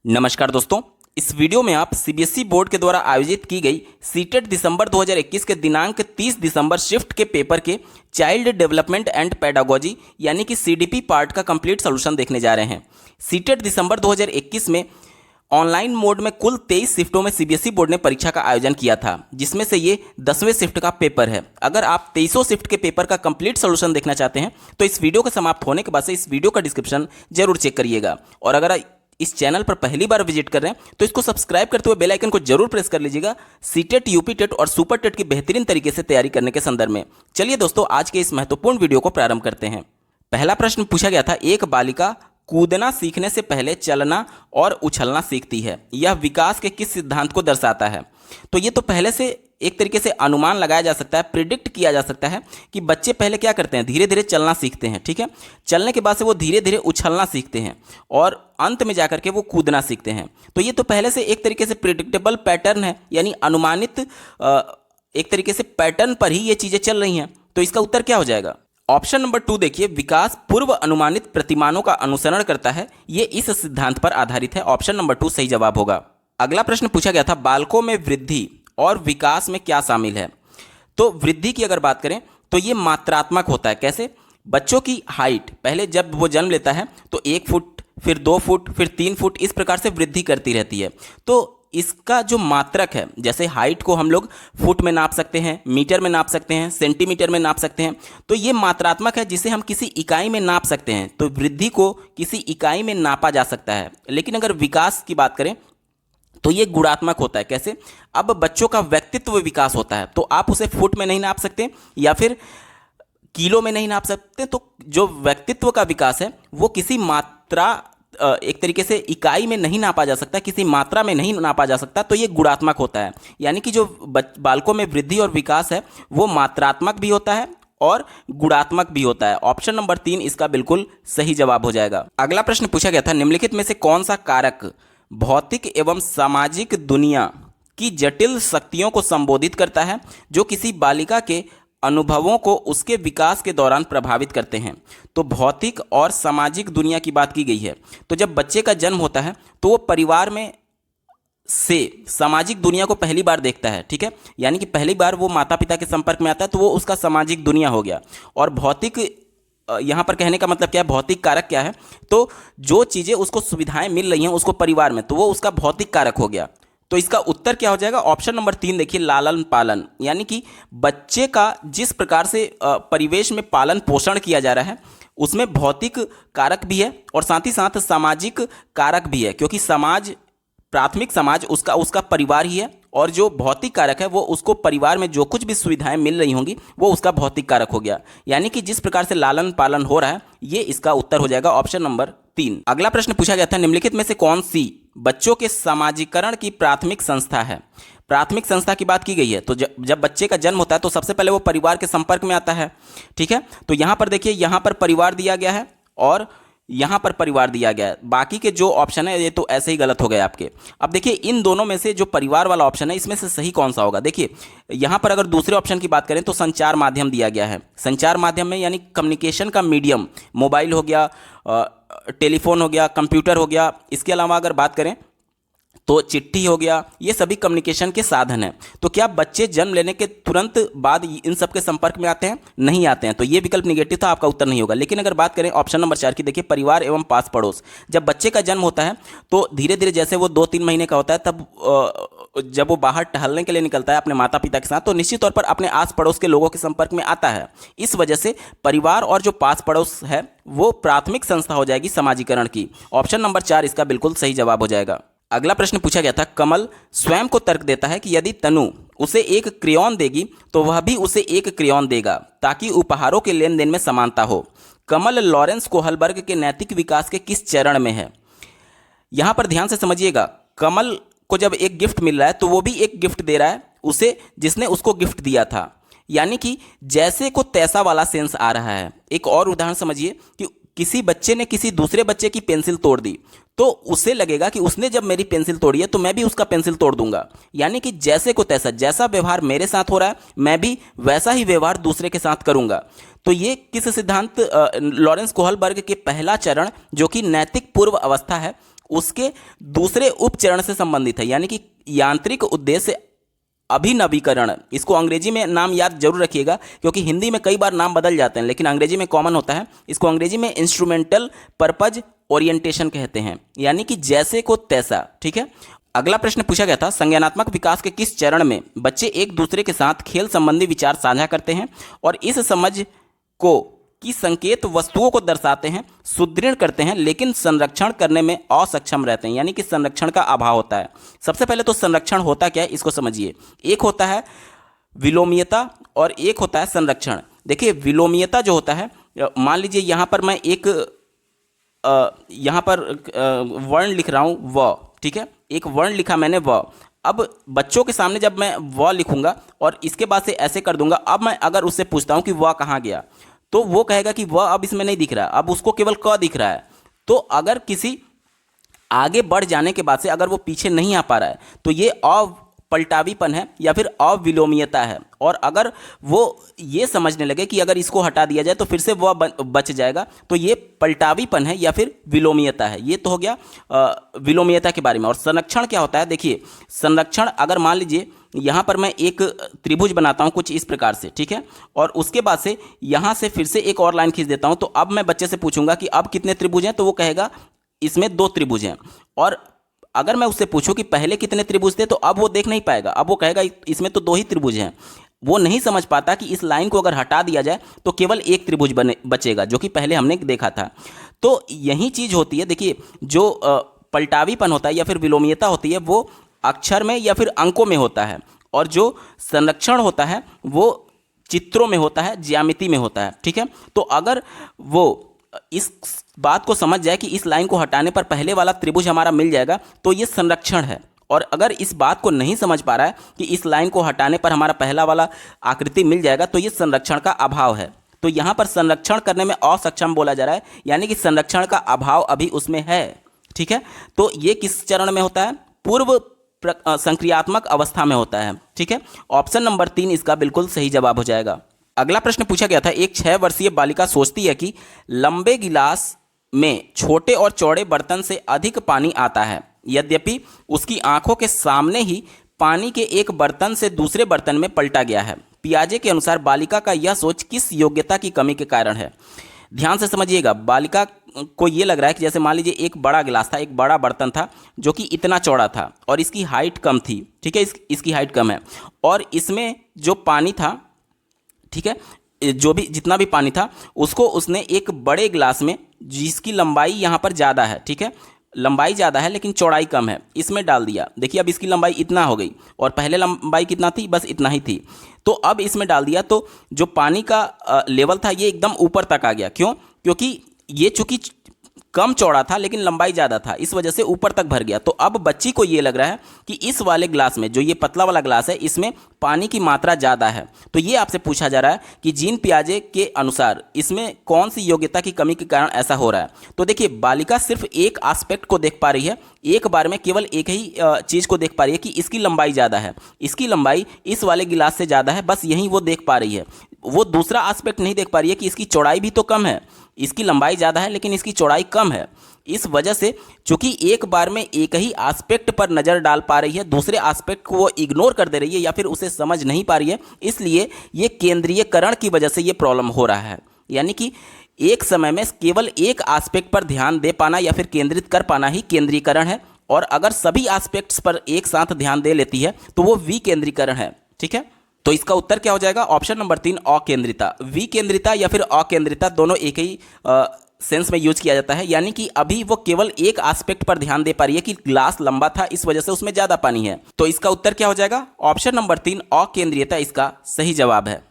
नमस्कार दोस्तों, इस वीडियो में आप सीबीएसई बोर्ड के द्वारा आयोजित की गई सीटेट दिसंबर 2021 के दिनांक 30 दिसंबर शिफ्ट के पेपर के चाइल्ड डेवलपमेंट एंड पेडागोजी यानी कि सीडीपी पार्ट का कंप्लीट सॉल्यूशन देखने जा रहे हैं। सीटेट दिसंबर 2021 में ऑनलाइन मोड में कुल 23 शिफ्टों में सीबीएसई बोर्ड ने परीक्षा का आयोजन किया था, जिसमें से ये 10वें शिफ्ट का पेपर है। अगर आप 23 शिफ्ट के पेपर का कंप्लीट सॉल्यूशन देखना चाहते हैं तो इस वीडियो के समाप्त होने के बाद से इस वीडियो का डिस्क्रिप्शन जरूर चेक करिएगा। और अगर इस चैनल पर पहली बार विजिट कर रहे हैं तो इसको सब्सक्राइब करते हुए बेल आइकन को जरूर प्रेस कर लीजिएगा सीटेट, यूपी टेट और सुपर टेट की बेहतरीन तरीके से तैयारी करने के संदर्भ में। चलिए दोस्तों, आज के इस महत्वपूर्ण वीडियो को प्रारंभ करते हैं। पहला प्रश्न पूछा गया था, एक बालिका कूदना सीखने से पहले चलना और उछलना सीखती है, यह विकास के किस सिद्धांत को दर्शाता है? तो ये तो पहले से एक तरीके से अनुमान लगाया जा सकता है, प्रिडिक्ट किया जा सकता है कि बच्चे पहले क्या करते हैं, धीरे धीरे चलना सीखते हैं। ठीक है, चलने के बाद से वो धीरे धीरे उछलना सीखते हैं और अंत में जाकर के वो कूदना सीखते हैं। तो ये तो पहले से एक तरीके से प्रिडिक्टेबल पैटर्न है, यानी अनुमानित एक तरीके से पैटर्न पर ही ये चीज़ें चल रही हैं। तो इसका उत्तर क्या हो जाएगा? ऑप्शन नंबर 2 देखिए, विकास पूर्व अनुमानित प्रतिमानों का अनुसरण करता है, ये इस सिद्धांत पर आधारित है। ऑप्शन नंबर 2 सही जवाब होगा। अगला प्रश्न पूछा गया था, बालकों में वृद्धि और विकास में क्या शामिल है? तो वृद्धि की अगर बात करें तो ये मात्रात्मक होता है। कैसे? बच्चों की हाइट पहले जब वो जन्म लेता है तो 1 फुट, फिर 2 फुट, फिर 3 फुट, इस प्रकार से वृद्धि करती रहती है। तो इसका जो मात्रक है, जैसे हाइट को हम लोग फुट में नाप सकते हैं, मीटर में नाप सकते हैं, सेंटीमीटर में नाप सकते हैं, तो ये मात्रात्मक है जिसे हम किसी इकाई में नाप सकते हैं। तो वृद्धि को किसी इकाई में नापा जा सकता है। लेकिन अगर विकास की बात करें तो ये गुणात्मक होता है। कैसे? अब बच्चों का व्यक्तित्व विकास होता है, तो आप उसे फुट में नहीं नाप सकते या फिर किलो में नहीं नाप सकते। तो जो व्यक्तित्व का विकास है वो किसी मात्रा, एक तरीके से इकाई में नहीं नापा जा सकता, किसी मात्रा में नहीं नापा जा सकता। तो ये गुणात्मक होता है, यानी कि जो बालकों में वृद्धि और विकास है वो मात्रात्मक भी होता है और गुणात्मक भी होता है। ऑप्शन नंबर 3 इसका बिल्कुल सही जवाब हो जाएगा। अगला प्रश्न पूछा गया था, निम्नलिखित में से कौन सा कारक भौतिक एवं सामाजिक दुनिया की जटिल शक्तियों को संबोधित करता है जो किसी बालिका के अनुभवों को उसके विकास के दौरान प्रभावित करते हैं? तो भौतिक और सामाजिक दुनिया की बात की गई है। तो जब बच्चे का जन्म होता है तो वो परिवार में से सामाजिक दुनिया को पहली बार देखता है। ठीक है, यानी कि पहली बार वो माता पिता के संपर्क में आता है, तो वो उसका सामाजिक दुनिया हो गया। और भौतिक, यहाँ पर कहने का मतलब क्या है, भौतिक कारक क्या है? तो जो चीज़ें उसको सुविधाएं मिल रही हैं उसको परिवार में, तो वो उसका भौतिक कारक हो गया। तो इसका उत्तर क्या हो जाएगा? ऑप्शन नंबर 3 देखिए, लालन पालन, यानी कि बच्चे का जिस प्रकार से परिवेश में पालन पोषण किया जा रहा है उसमें भौतिक कारक भी है और साथ ही साथ सामाजिक कारक भी है, क्योंकि समाज, प्राथमिक समाज उसका परिवार ही है और जो भौतिक कारक है वो उसको परिवार में जो कुछ भी सुविधाएं मिल रही होंगी वो उसका भौतिक कारक हो गया। यानी कि जिस प्रकार से लालन पालन हो रहा है ये इसका उत्तर हो जाएगा, ऑप्शन नंबर 3। अगला प्रश्न पूछा गया था, निम्नलिखित में से कौन सी बच्चों के सामाजिकरण की प्राथमिक संस्था है? प्राथमिक संस्था की बात की गई है। तो जब बच्चे का जन्म होता है तो सबसे पहले वो परिवार के संपर्क में आता है। ठीक है, तो यहाँ पर देखिए, यहाँ पर परिवार दिया गया है और यहाँ पर परिवार दिया गया है। बाकी के जो ऑप्शन है ये तो ऐसे ही गलत हो गए आपके। अब देखिए, इन दोनों में से जो परिवार वाला ऑप्शन है इसमें से सही कौन सा होगा? देखिए, यहाँ पर अगर दूसरे ऑप्शन की बात करें तो संचार माध्यम दिया गया है। संचार माध्यम में यानी कम्युनिकेशन का मीडियम मोबाइल हो गया, टेलीफोन हो गया, कंप्यूटर हो गया। इसके अलावा अगर बात करें तो चिट्ठी हो गया, ये सभी कम्युनिकेशन के साधन हैं। तो क्या बच्चे जन्म लेने के तुरंत बाद इन सब के संपर्क में आते हैं? नहीं आते हैं। तो ये विकल्प निगेटिव था, आपका उत्तर नहीं होगा। लेकिन अगर बात करें ऑप्शन नंबर 4 की, देखिए, परिवार एवं पास पड़ोस, जब बच्चे का जन्म होता है तो धीरे धीरे जैसे वो 2-3 महीने का होता है तब जब वो बाहर टहलने के लिए निकलता है अपने माता पिता के साथ तो निश्चित तौर पर अपने आस पड़ोस के लोगों के संपर्क में आता है। इस वजह से परिवार और जो पास पड़ोस है वो प्राथमिक संस्था हो जाएगी समाजीकरण की। ऑप्शन नंबर 4 इसका बिल्कुल सही जवाब हो जाएगा। अगला प्रश्न पूछा गया था, कमल स्वयं को तर्क देता है कि यदि तनु उसे एक क्रेयॉन देगी तो वह भी उसे एक क्रेयॉन देगा ताकि उपहारों के लेन देन में समानता हो। कमल लॉरेंस कोहलबर्ग के नैतिक विकास के किस चरण में है? यहाँ पर ध्यान से समझिएगा, कमल को जब एक गिफ्ट मिल रहा है तो वो भी एक गिफ्ट दे रहा है उसे जिसने उसको गिफ्ट दिया था, यानी कि जैसे को तैसा वाला सेंस आ रहा है। एक और उदाहरण समझिए कि किसी बच्चे ने किसी दूसरे बच्चे की पेंसिल तोड़ दी तो उसे लगेगा कि उसने जब मेरी पेंसिल तोड़ी है तो मैं भी उसका पेंसिल तोड़ दूंगा। यानी कि जैसे को तैसा, जैसा व्यवहार मेरे साथ हो रहा है मैं भी वैसा ही व्यवहार दूसरे के साथ करूंगा। तो ये किस सिद्धांत लॉरेंस कोहलबर्ग के पहला चरण जो कि नैतिक पूर्व अवस्था है उसके दूसरे उपचरण से संबंधित है, यानी कि यांत्रिक उद्देश्य अभिनवीकरण। इसको अंग्रेजी में नाम याद जरूर रखिएगा, क्योंकि हिंदी में कई बार नाम बदल जाते हैं लेकिन अंग्रेजी में कॉमन होता है। इसको अंग्रेजी में इंस्ट्रूमेंटल पर्पज ओरिएंटेशन कहते हैं, यानी कि जैसे को तैसा। ठीक है। अगला प्रश्न पूछा गया था, संज्ञानात्मक विकास के किस चरण में बच्चे एक दूसरे के साथ खेल संबंधी विचार साझा करते हैं और इस समझ को की संकेत वस्तुओं को दर्शाते हैं, सुदृढ़ करते हैं, लेकिन संरक्षण करने में असक्षम रहते हैं, यानी कि संरक्षण का अभाव होता है। सबसे पहले तो संरक्षण होता क्या है इसको समझिए। एक होता है विलोमीयता और एक होता है संरक्षण। देखिए विलोमीयता जो होता है, मान लीजिए यहाँ पर मैं एक यहाँ पर वर्ण लिख रहा हूँ व, ठीक है, एक वर्ण लिखा मैंने व। अब बच्चों के सामने जब मैं व लिखूंगा और इसके बाद से ऐसे कर दूंगा, अब मैं अगर उससे पूछता हूँ कि व कहाँ गया, तो वो कहेगा कि वह अब इसमें नहीं दिख रहा है, अब उसको केवल क दिख रहा है। तो अगर किसी आगे बढ़ जाने के बाद से अगर वो पीछे नहीं आ पा रहा है तो ये अपलटावीपन है या फिर अविलोमीयता है। और अगर वो ये समझने लगे कि अगर इसको हटा दिया जाए तो फिर से वह बच जाएगा, तो ये पलटावीपन है या फिर विलोमीयता है। ये तो हो गया विलोमीयता के बारे में। और संरक्षण क्या होता है, देखिए संरक्षण, अगर मान लीजिए यहाँ पर मैं एक त्रिभुज बनाता हूँ कुछ इस प्रकार से, ठीक है, और उसके बाद से यहाँ से फिर से एक और लाइन खींच देता हूँ, तो अब मैं बच्चे से पूछूंगा कि अब कितने त्रिभुज हैं, तो वो कहेगा इसमें 2 त्रिभुज हैं। और अगर मैं उससे पूछूं कि पहले कितने त्रिभुज थे, तो अब वो देख नहीं पाएगा, अब वो कहेगा इसमें तो 2 ही त्रिभुज हैं। वो नहीं समझ पाता कि इस लाइन को अगर हटा दिया जाए तो केवल एक त्रिभुज बचेगा, जो कि पहले हमने देखा था। तो यही चीज़ होती है, देखिए जो पलटावीपन होता है या फिर विलोमीयता होती है वो अक्षर में या फिर अंकों में होता है, और जो संरक्षण होता है वो चित्रों में होता है, ज्यामिति में होता है। ठीक है। तो अगर वो इस बात को समझ जाए कि इस लाइन को हटाने पर पहले वाला त्रिभुज हमारा मिल जाएगा, तो ये संरक्षण है। और अगर इस बात को नहीं समझ पा रहा है कि इस लाइन को हटाने पर हमारा पहला वाला आकृति मिल जाएगा, तो ये संरक्षण का अभाव है। तो यहाँ पर संरक्षण करने में असक्षम बोला जा रहा है, यानी कि संरक्षण का अभाव अभी उसमें है। ठीक है। तो ये किस चरण में होता है, पूर्व संक्रियात्मक अवस्था में होता है। ठीक है। ऑप्शन नंबर 3 इसका बिल्कुल सही जवाब हो जाएगा। अगला प्रश्न पूछा गया था, एक 6 वर्षीय बालिका सोचती है कि लंबे गिलास में छोटे और चौड़े बर्तन से अधिक पानी आता है, यद्यपि उसकी आंखों के सामने ही पानी के एक बर्तन से दूसरे बर्तन में पलटा गया है। पियाजे के अनुसार बालिका का यह सोच किस योग्यता की कमी के कारण है। ध्यान से समझिएगा, बालिका को ये लग रहा है कि जैसे मान लीजिए एक बड़ा गिलास था, एक बड़ा बर्तन था जो कि इतना चौड़ा था और इसकी हाइट कम थी। ठीक है, इसकी हाइट कम है, और इसमें जो पानी था, ठीक है, जो भी जितना भी पानी था उसको उसने एक बड़े गिलास में, जिसकी लंबाई यहाँ पर ज़्यादा है, ठीक है, लंबाई ज़्यादा है लेकिन चौड़ाई कम है, इसमें डाल दिया। देखिए अब इसकी लंबाई इतना हो गई और पहले लंबाई कितना थी, बस इतना ही थी। तो अब इसमें डाल दिया तो जो पानी का लेवल था ये एकदम ऊपर तक आ गया। क्यों? क्योंकि ये चूंकि कम चौड़ा था लेकिन लंबाई ज़्यादा था, इस वजह से ऊपर तक भर गया। तो अब बच्ची को ये लग रहा है कि इस वाले ग्लास में, जो ये पतला वाला ग्लास है, इसमें पानी की मात्रा ज़्यादा है। तो ये आपसे पूछा जा रहा है कि जीन पियाजे के अनुसार इसमें कौन सी योग्यता की कमी के कारण ऐसा हो रहा है। तो देखिए बालिका सिर्फ एक एस्पेक्ट को देख पा रही है, एक बार में केवल एक ही चीज़ को देख पा रही है कि इसकी लंबाई ज़्यादा है, इसकी लंबाई इस वाले गिलास से ज़्यादा है, बस यही वो देख पा रही है। वो दूसरा एस्पेक्ट नहीं देख पा रही है कि इसकी चौड़ाई भी तो कम है, इसकी लंबाई ज़्यादा है लेकिन इसकी चौड़ाई कम है। इस वजह से चूंकि एक बार में एक ही एस्पेक्ट पर नज़र डाल पा रही है, दूसरे एस्पेक्ट को वो इग्नोर कर दे रही है या फिर उसे समझ नहीं पा रही है, इसलिए ये केंद्रीयकरण की वजह से ये प्रॉब्लम हो रहा है। यानी कि एक समय में केवल एक एस्पेक्ट पर ध्यान दे पाना या फिर केंद्रित कर पाना ही केंद्रीकरण है, और अगर सभी एस्पेक्ट्स पर एक साथ ध्यान दे लेती है तो वो विकेंद्रीकरण है। ठीक है, तो इसका उत्तर क्या हो जाएगा? Option number 3 अकेंद्रिता। विकेंद्रिता या फिर अकेंद्रिता दोनों एक ही सेंस में यूज किया जाता है, यानी कि अभी वो केवल एक एस्पेक्ट पर ध्यान दे पा रही है कि ग्लास लंबा था इस वजह से उसमें ज़्यादा पानी है। तो इसका उत्तर क्या हो जाएगा? ऑप्शन नंबर 3 अकेंद्रियता इसका सही जवाब है।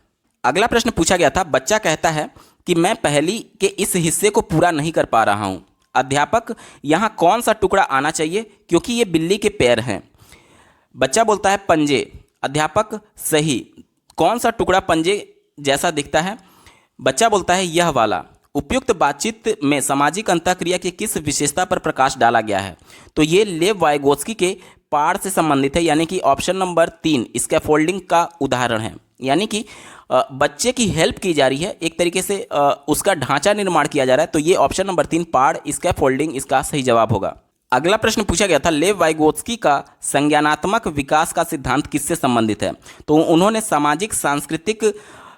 अगला प्रश्न पूछा गया था, बच्चा कहता है कि मैं पहेली के इस हिस्से को पूरा नहीं कर पा रहा हूँ, अध्यापक यहाँ कौन सा टुकड़ा आना चाहिए क्योंकि ये बिल्ली के पैर हैं। बच्चा बोलता है पंजे। अध्यापक सही, कौन सा टुकड़ा पंजे जैसा दिखता है? बच्चा बोलता है यह वाला। उपयुक्त बातचीत में सामाजिक अंतःक्रिया की किस विशेषता पर प्रकाश डाला गया है? तो ये लेव वाइगोत्स्की के पाठ से संबंधित है, यानी कि ऑप्शन नंबर 3 स्कैफोल्डिंग का उदाहरण है। यानी कि बच्चे की हेल्प की जा रही है, एक तरीके से उसका ढांचा निर्माण किया जा रहा है। तो ये ऑप्शन नंबर 3 पाड़ स्कैफोल्डिंग इसका सही जवाब होगा। अगला प्रश्न पूछा गया था, लेव वाइगोत्स्की का संज्ञानात्मक विकास का सिद्धांत किससे संबंधित है? तो उन्होंने सामाजिक सांस्कृतिक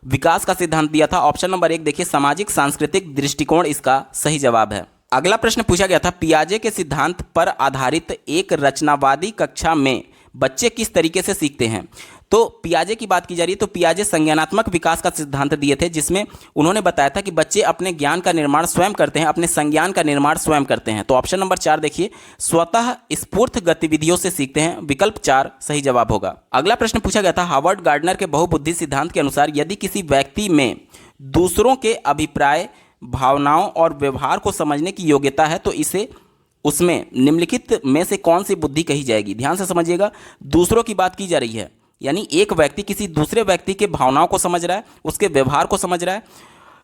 विकास का सिद्धांत दिया था। ऑप्शन नंबर 1 देखिए, सामाजिक सांस्कृतिक दृष्टिकोण इसका सही जवाब है। अगला प्रश्न पूछा गया था, पियाजे के सिद्धांत पर आधारित एक रचनावादी कक्षा में बच्चे किस तरीके से सीखते हैं? तो पियाजे की बात की जा रही है, तो पियाजे संज्ञानात्मक विकास का सिद्धांत दिए थे, जिसमें उन्होंने बताया था कि बच्चे अपने ज्ञान का निर्माण स्वयं करते हैं, अपने संज्ञान का निर्माण स्वयं करते हैं। तो ऑप्शन नंबर 4 देखिए, स्वतः स्फूर्त गतिविधियों से सीखते हैं, विकल्प 4 सही जवाब होगा। अगला प्रश्न पूछा गया था, हार्वर्ड गार्डनर के बहुबुद्धि सिद्धांत के अनुसार यदि किसी व्यक्ति में दूसरों के अभिप्राय, भावनाओं और व्यवहार को समझने की योग्यता है तो इसे उसमें निम्नलिखित में से कौन सी बुद्धि कही जाएगी? ध्यान से समझिएगा, दूसरों की बात की जा रही है, यानी एक व्यक्ति किसी दूसरे व्यक्ति के भावनाओं को समझ रहा है, उसके व्यवहार को समझ रहा है,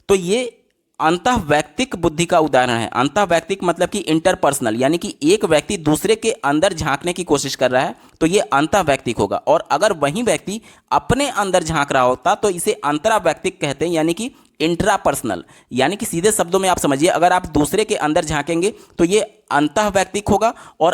तो ये अंतःवैयक्तिक बुद्धि का उदाहरण है। अंतःवैयक्तिक मतलब कि इंटरपर्सनल, यानी कि एक व्यक्ति दूसरे के अंदर झांकने की कोशिश कर रहा है तो ये अंतःवैयक्तिक होगा। और अगर वही व्यक्ति अपने अंदर झांक रहा होता तो इसे अंतरावैयक्तिक कहते हैं, यानी कि इंट्रापर्सनल। यानी कि सीधे शब्दों में आप समझिए, अगर आप दूसरे के अंदर झांकेंगे तो ये अंतःवैयक्तिक होगा, और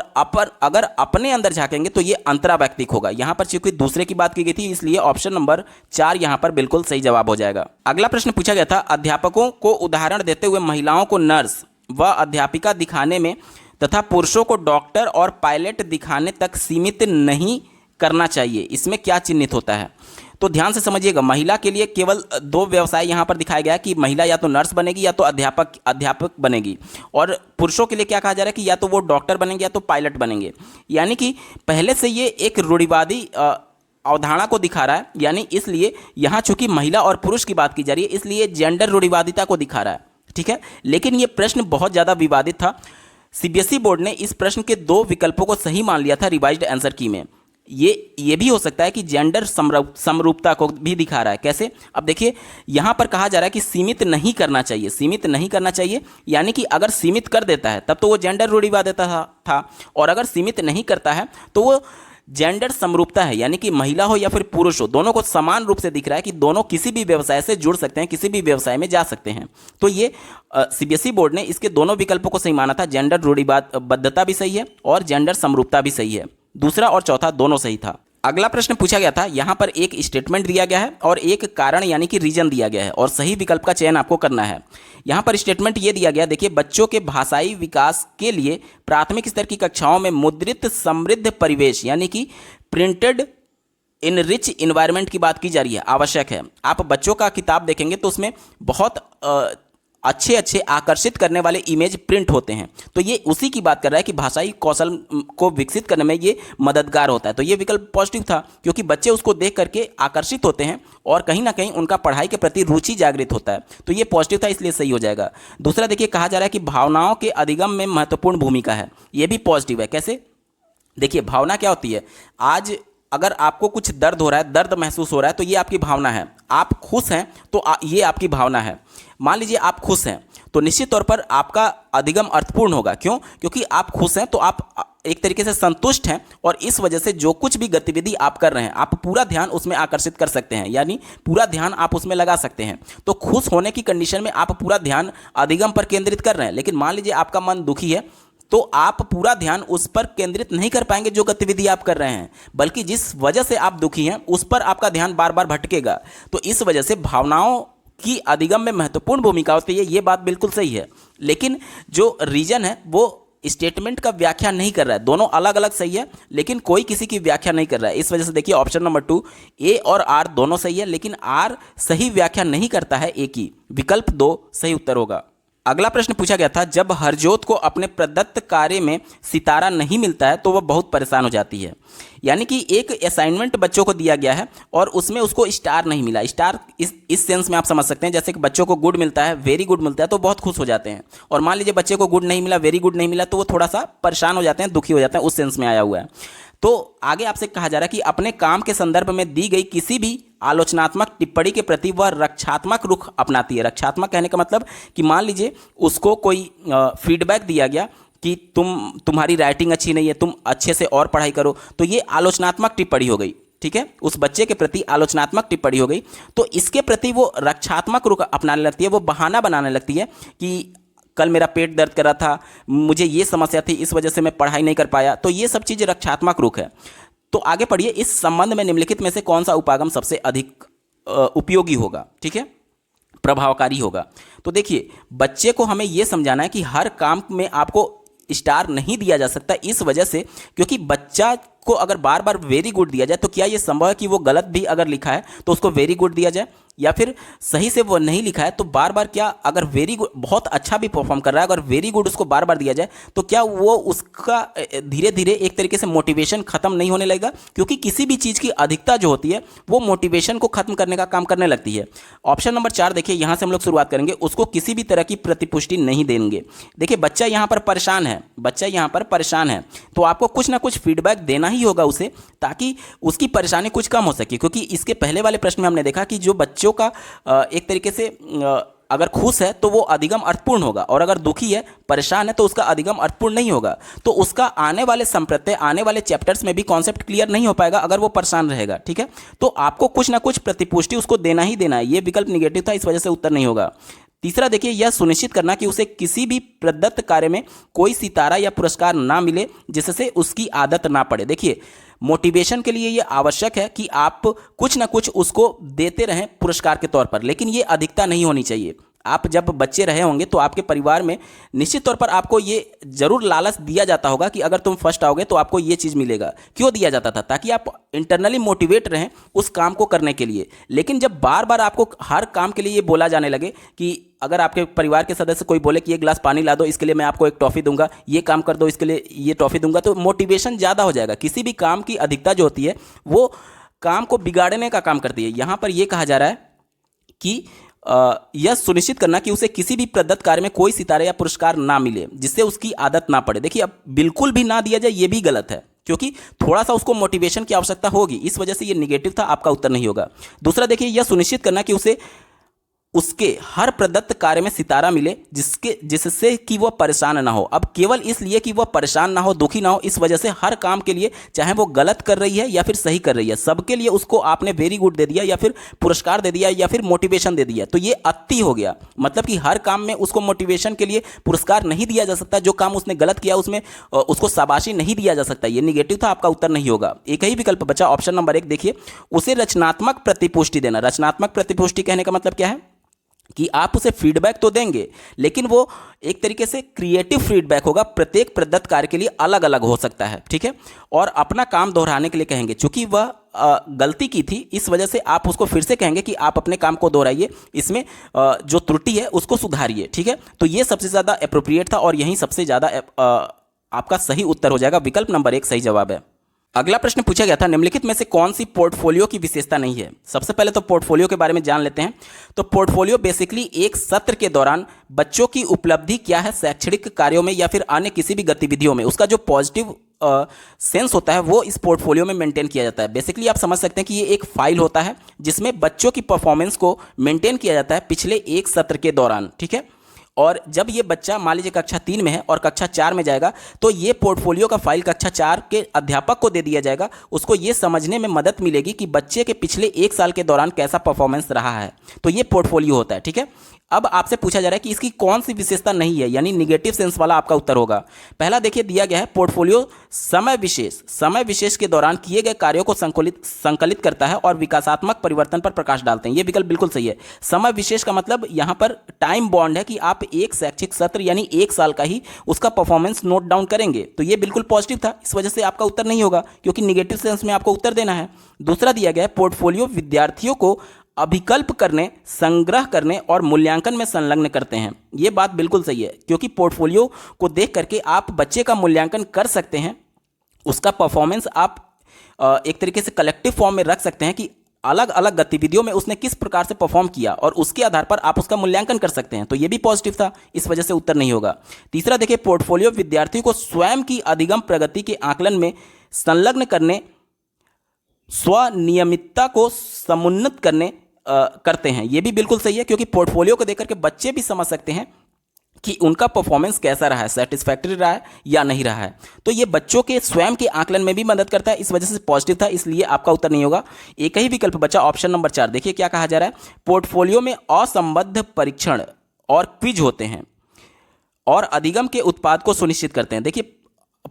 अगर अपने अंदर झांकेंगे तो ये अंतरावैयक्तिक होगा। यहाँ पर चूंकि दूसरे की बात की गई थी, इसलिए ऑप्शन नंबर 4 यहाँ पर बिल्कुल सही जवाब हो जाएगा। अगला प्रश्न पूछा गया था, अध्यापकों को उदाहरण देते हुए महिलाओं को नर्स व अध्यापिका दिखाने में तथा पुरुषों को डॉक्टर और पायलट दिखाने तक सीमित नहीं करना चाहिए, इसमें क्या चिन्हित होता है? तो ध्यान से समझिएगा, महिला के लिए केवल 2 व्यवसाय यहाँ पर दिखाया गया है कि महिला या तो नर्स बनेगी या तो अध्यापक बनेगी, और पुरुषों के लिए क्या कहा जा रहा है कि या तो वो डॉक्टर बनेंगे या तो पायलट बनेंगे। यानी कि पहले से ये एक रूढ़िवादी अवधारणा को दिखा रहा है, यानी इसलिए यहाँ चूंकि महिला और पुरुष की बात की जा रही है इसलिए जेंडर रूढ़िवादिता को दिखा रहा है, ठीक है। लेकिन ये प्रश्न बहुत ज़्यादा विवादित था। सीबीएसई बोर्ड ने इस प्रश्न के 2 विकल्पों को सही मान लिया था रिवाइज्ड आंसर की में। ये भी हो सकता है कि जेंडर समरूपता को भी दिखा रहा है। कैसे? अब देखिए, यहाँ पर कहा जा रहा है कि सीमित नहीं करना चाहिए, सीमित नहीं करना चाहिए, यानी कि अगर सीमित कर देता है तब तो वो जेंडर रूढ़िवादिता था, और अगर सीमित नहीं करता है तो वो जेंडर समरूपता है, यानी कि महिला हो या फिर पुरुष हो, दोनों को समान रूप से दिख रहा है कि दोनों किसी भी व्यवसाय से जुड़ सकते हैं, किसी भी व्यवसाय में जा सकते हैं। तो ये सीबीएसई बोर्ड ने इसके दोनों विकल्पों को सही माना था, जेंडर रूढ़िबद्धता भी सही है और जेंडर समरूपता भी सही है। दूसरा और चौथा दोनों सही था। अगला प्रश्न पूछा गया था, यहाँ पर एक स्टेटमेंट दिया गया है और एक कारण यानी कि रीजन दिया गया है, और सही विकल्प का चयन आपको करना है। यहाँ पर स्टेटमेंट ये दिया गया, देखिए, बच्चों के भाषाई विकास के लिए प्राथमिक स्तर की कक्षाओं में मुद्रित समृद्ध परिवेश यानी कि प्रिंटेड इन रिच इन्वायरमेंट की बात की जा रही है, आवश्यक है। आप बच्चों का किताब देखेंगे तो उसमें बहुत अच्छे आकर्षित करने वाले इमेज प्रिंट होते हैं, तो ये उसी की बात कर रहा है कि भाषाई कौशल को विकसित करने में ये मददगार होता है। तो ये विकल्प पॉजिटिव था, क्योंकि बच्चे उसको देख करके आकर्षित होते हैं और कहीं ना कहीं उनका पढ़ाई के प्रति रुचि जागृत होता है, तो ये पॉजिटिव था, इसलिए सही हो जाएगा। दूसरा देखिए, कहा जा रहा है कि भावनाओं के अधिगम में महत्वपूर्ण भूमिका है, ये भी पॉजिटिव है। कैसे? देखिए, भावना क्या होती है? आज अगर आपको कुछ दर्द हो रहा है, दर्द महसूस हो रहा है, तो ये आपकी भावना है। आप खुश हैं तो ये आपकी भावना है। मान लीजिए आप खुश हैं तो निश्चित तौर पर आपका अधिगम अर्थपूर्ण होगा। क्यों? क्योंकि आप खुश हैं तो आप एक तरीके से संतुष्ट हैं, और इस वजह से जो कुछ भी गतिविधि आप कर रहे हैं आप पूरा ध्यान उसमें आकर्षित कर सकते हैं, यानी पूरा ध्यान आप उसमें लगा सकते हैं। तो खुश होने की कंडीशन में आप पूरा ध्यान अधिगम पर केंद्रित कर रहे हैं। लेकिन मान लीजिए आपका मन दुखी है तो आप पूरा ध्यान उस पर केंद्रित नहीं कर पाएंगे जो गतिविधि आप कर रहे हैं, बल्कि जिस वजह से आप दुखी हैं उस पर आपका ध्यान बार बार भटकेगा। तो इस वजह से भावनाओं की अधिगम में महत्वपूर्ण भूमिका होती है, ये बात बिल्कुल सही है। लेकिन जो रीजन है वो स्टेटमेंट का व्याख्या नहीं कर रहा है। दोनों अलग अलग सही है, लेकिन कोई किसी की व्याख्या नहीं कर रहा है। इस वजह से देखिए, ऑप्शन नंबर 2 ए और आर दोनों सही है, लेकिन आर सही व्याख्या नहीं करता है ए की। विकल्प 2 सही उत्तर होगा। अगला प्रश्न पूछा गया था, जब हरजोत को अपने प्रदत्त कार्य में सितारा नहीं मिलता है तो वह बहुत परेशान हो जाती है। यानी कि एक असाइनमेंट बच्चों को दिया गया है और उसमें उसको स्टार नहीं मिला। स्टार इस सेंस में आप समझ सकते हैं, जैसे कि बच्चों को गुड मिलता है, वेरी गुड मिलता है तो बहुत खुश हो जाते हैं, और मान लीजिए बच्चे को गुड नहीं मिला, वेरी गुड नहीं मिला तो वो थोड़ा सा परेशान हो जाते हैं, दुखी हो जाते हैं। उस सेंस में आया हुआ है। तो आगे आपसे कहा जा रहा है कि अपने काम के संदर्भ में दी गई किसी भी आलोचनात्मक टिप्पणी के प्रति वह रक्षात्मक रुख अपनाती है। रक्षात्मक कहने का मतलब कि मान लीजिए उसको कोई फीडबैक दिया गया कि तुम्हारी राइटिंग अच्छी नहीं है, तुम अच्छे से और पढ़ाई करो, तो ये आलोचनात्मक टिप्पणी हो गई। ठीक है, उस बच्चे के प्रति आलोचनात्मक टिप्पणी हो गई, तो इसके प्रति वो रक्षात्मक रुख अपनाने लगती है, वो बहाना बनाने लगती है कि कल मेरा पेट दर्द कर रहा था, मुझे ये समस्या थी, इस वजह से मैं पढ़ाई नहीं कर पाया। तो ये सब चीज़ें रक्षात्मक रुख है। तो आगे पढ़िए, इस संबंध में निम्नलिखित में से कौन सा उपागम सबसे अधिक उपयोगी होगा, ठीक है, प्रभावकारी होगा। तो देखिए, बच्चे को हमें यह समझाना है कि हर काम में आपको स्टार नहीं दिया जा सकता, इस वजह से क्योंकि बच्चा को अगर बार बार वेरी गुड दिया जाए तो क्या ये संभव है कि वो गलत भी अगर लिखा है तो उसको वेरी गुड दिया जाए, या फिर सही से वो नहीं लिखा है तो बार बार क्या, अगर वेरी गुड बहुत अच्छा भी परफॉर्म कर रहा है, अगर वेरी गुड उसको बार बार दिया जाए तो क्या वो उसका धीरे धीरे एक तरीके से मोटिवेशन खत्म नहीं होने लगेगा? क्योंकि किसी भी चीज़ की अधिकता जो होती है वो मोटिवेशन को खत्म करने का काम करने लगती है। ऑप्शन नंबर 4 देखिए, यहाँ से हम लोग शुरुआत करेंगे, उसको किसी भी तरह की प्रतिपुष्टि नहीं देंगे। देखिए, बच्चा यहाँ पर परेशान है, बच्चा यहाँ पर परेशान है, तो आपको कुछ ना कुछ फीडबैक देना ही होगा उसे, ताकि उसकी परेशानी कुछ कम हो सके। क्योंकि इसके पहले वाले प्रश्न में हमने देखा कि जो बच्चों का एक तरीके से अगर खुश है तो वो अधिगम अर्थपूर्ण होगा, और अगर दुखी है, परेशान है, तो उसका अधिगम अर्थपूर्ण नहीं होगा। तो उसका आने वाले संप्रत्यय, आने वाले चैप्टर्स में भी कॉन्सेप्ट क्लियर नहीं हो पाएगा अगर वो परेशान रहेगा, ठीक है। तो आपको कुछ ना कुछ प्रतिपुष्टि उसको देना ही देना है। ये विकल्प निगेटिव था, इस वजह से उत्तर नहीं होगा। तीसरा देखिए, यह सुनिश्चित करना कि उसे किसी भी प्रदत्त कार्य में कोई सितारा या पुरस्कार ना मिले जिससे उसकी आदत ना पड़े। देखिए, मोटिवेशन के लिए यह आवश्यक है कि आप कुछ ना कुछ उसको देते रहें पुरस्कार के तौर पर, लेकिन ये अधिकता नहीं होनी चाहिए। आप जब बच्चे रहे होंगे तो आपके परिवार में निश्चित तौर पर आपको ये जरूर लालच दिया जाता होगा कि अगर तुम फर्स्ट आओगे तो आपको ये चीज़ मिलेगा। क्यों दिया जाता था? ताकि आप इंटरनली मोटिवेट रहें उस काम को करने के लिए। लेकिन जब बार बार आपको हर काम के लिए ये बोला जाने लगे कि अगर आपके परिवार के सदस्य कोई बोले कि एक गिलास पानी ला दो, इसके लिए मैं आपको एक टॉफ़ी दूंगा, ये काम कर दो, इसके लिए ये टॉफ़ी दूंगा, तो मोटिवेशन ज़्यादा हो जाएगा। किसी भी काम की अधिकता जो होती है वो काम को बिगाड़ने का काम करती है। यहाँ पर यह कहा जा रहा है कि यह सुनिश्चित करना कि उसे किसी भी प्रदत्त कार्य में कोई सितारे या पुरस्कार ना मिले जिससे उसकी आदत ना पड़े। देखिए, अब बिल्कुल भी ना दिया जाए ये भी गलत है, क्योंकि थोड़ा सा उसको मोटिवेशन की आवश्यकता होगी, इस वजह से ये निगेटिव था, आपका उत्तर नहीं होगा। दूसरा देखिए, यह सुनिश्चित करना कि उसे उसके हर प्रदत्त कार्य में सितारा मिले जिससे कि वह परेशान ना हो। अब केवल इसलिए कि वह परेशान ना हो, दुखी ना हो, इस वजह से हर काम के लिए, चाहे वो गलत कर रही है या फिर सही कर रही है, सबके लिए उसको आपने वेरी गुड दे दिया या फिर पुरस्कार दे दिया या फिर मोटिवेशन दे दिया, तो ये अति हो गया। मतलब कि हर काम में उसको मोटिवेशन के लिए पुरस्कार नहीं दिया जा सकता। जो काम उसने गलत किया उसमें उसको शाबाशी नहीं दिया जा सकता। ये निगेटिव था, आपका उत्तर नहीं होगा। एक ही विकल्प बचा, ऑप्शन नंबर 1 देखिए, उसे रचनात्मक प्रतिपुष्टि देना। रचनात्मक प्रतिपुष्टि कहने का मतलब क्या है कि आप उसे फीडबैक तो देंगे, लेकिन वो एक तरीके से क्रिएटिव फीडबैक होगा, प्रत्येक प्रदत्त कार्य के लिए अलग अलग हो सकता है, ठीक है। और अपना काम दोहराने के लिए कहेंगे, चूंकि वह गलती की थी, इस वजह से आप उसको फिर से कहेंगे कि आप अपने काम को दोहराइए, इसमें जो त्रुटि है उसको सुधारिए, ठीक है। तो ये सबसे ज़्यादा अप्रोप्रिएट था और यही सबसे ज़्यादा आपका सही उत्तर हो जाएगा। विकल्प नंबर 1 सही जवाब है। अगला प्रश्न पूछा गया था, निम्नलिखित में से कौन सी पोर्टफोलियो की विशेषता नहीं है? सबसे पहले तो पोर्टफोलियो के बारे में जान लेते हैं। तो पोर्टफोलियो बेसिकली एक सत्र के दौरान बच्चों की उपलब्धि क्या है शैक्षणिक कार्यों में या फिर अन्य किसी भी गतिविधियों में, उसका जो पॉजिटिव सेंस होता है वो इस पोर्टफोलियो में मेंटेन किया जाता है। बेसिकली आप समझ सकते हैं कि ये एक फाइल होता है जिसमें बच्चों की परफॉर्मेंस को मेंटेन किया जाता है पिछले एक सत्र के दौरान, ठीक है। और जब ये बच्चा मान लीजिए कक्षा 3 में है और कक्षा 4 में जाएगा तो ये पोर्टफोलियो का फाइल कक्षा 4 के अध्यापक को दे दिया जाएगा। उसको ये समझने में मदद मिलेगी कि बच्चे के पिछले एक साल के दौरान कैसा परफॉर्मेंस रहा है। तो ये पोर्टफोलियो होता है, ठीक है। अब आपसे पूछा जा रहा है कि इसकी कौन सी विशेषता नहीं है, यानी निगेटिव सेंस वाला आपका उत्तर होगा। पहला देखिए दिया गया है, पोर्टफोलियो समय विशेष के दौरान किए गए कार्यों को संकलित करता है और विकासात्मक परिवर्तन पर प्रकाश डालते हैं। ये विकल्प बिल्कुल सही है। समय विशेष का मतलब यहाँ पर टाइम बॉन्ड है कि आप एक शैक्षिक सत्र यानी एक साल का ही उसका परफॉर्मेंस नोट डाउन करेंगे, तो ये बिल्कुल पॉजिटिव था, इस वजह से आपका उत्तर नहीं होगा क्योंकि निगेटिव सेंस में आपको उत्तर देना है। दूसरा दिया गया है, पोर्टफोलियो विद्यार्थियों को अभिकल्प करने, संग्रह करने और मूल्यांकन में संलग्न करते हैं। ये बात बिल्कुल सही है क्योंकि पोर्टफोलियो को देख करके आप बच्चे का मूल्यांकन कर सकते हैं, उसका परफॉर्मेंस आप एक तरीके से कलेक्टिव फॉर्म में रख सकते हैं कि अलग अलग गतिविधियों में उसने किस प्रकार से परफॉर्म किया और उसके आधार पर आप उसका मूल्यांकन कर सकते हैं। तो ये भी पॉजिटिव था, इस वजह से उत्तर नहीं होगा। तीसरा देखिए, पोर्टफोलियो विद्यार्थियों को स्वयं की अधिगम प्रगति के आकलन में संलग्न करने, स्वनियमितता को समुन्नत करते हैं। ये भी बिल्कुल सही है क्योंकि पोर्टफोलियो को देखकर के बच्चे भी समझ सकते हैं कि उनका परफॉर्मेंस कैसा रहा है, सेटिस्फैक्टरी रहा है या नहीं रहा है। तो ये बच्चों के स्वयं के आकलन में भी मदद करता है, इस वजह से पॉजिटिव था, इसलिए आपका उत्तर नहीं होगा। एक ही विकल्प बचा, ऑप्शन नंबर 4। देखिए क्या कहा जा रहा है, पोर्टफोलियो में असंबद्ध परीक्षण और क्विज होते हैं। और अधिगम के उत्पाद को सुनिश्चित करते हैं। देखिए,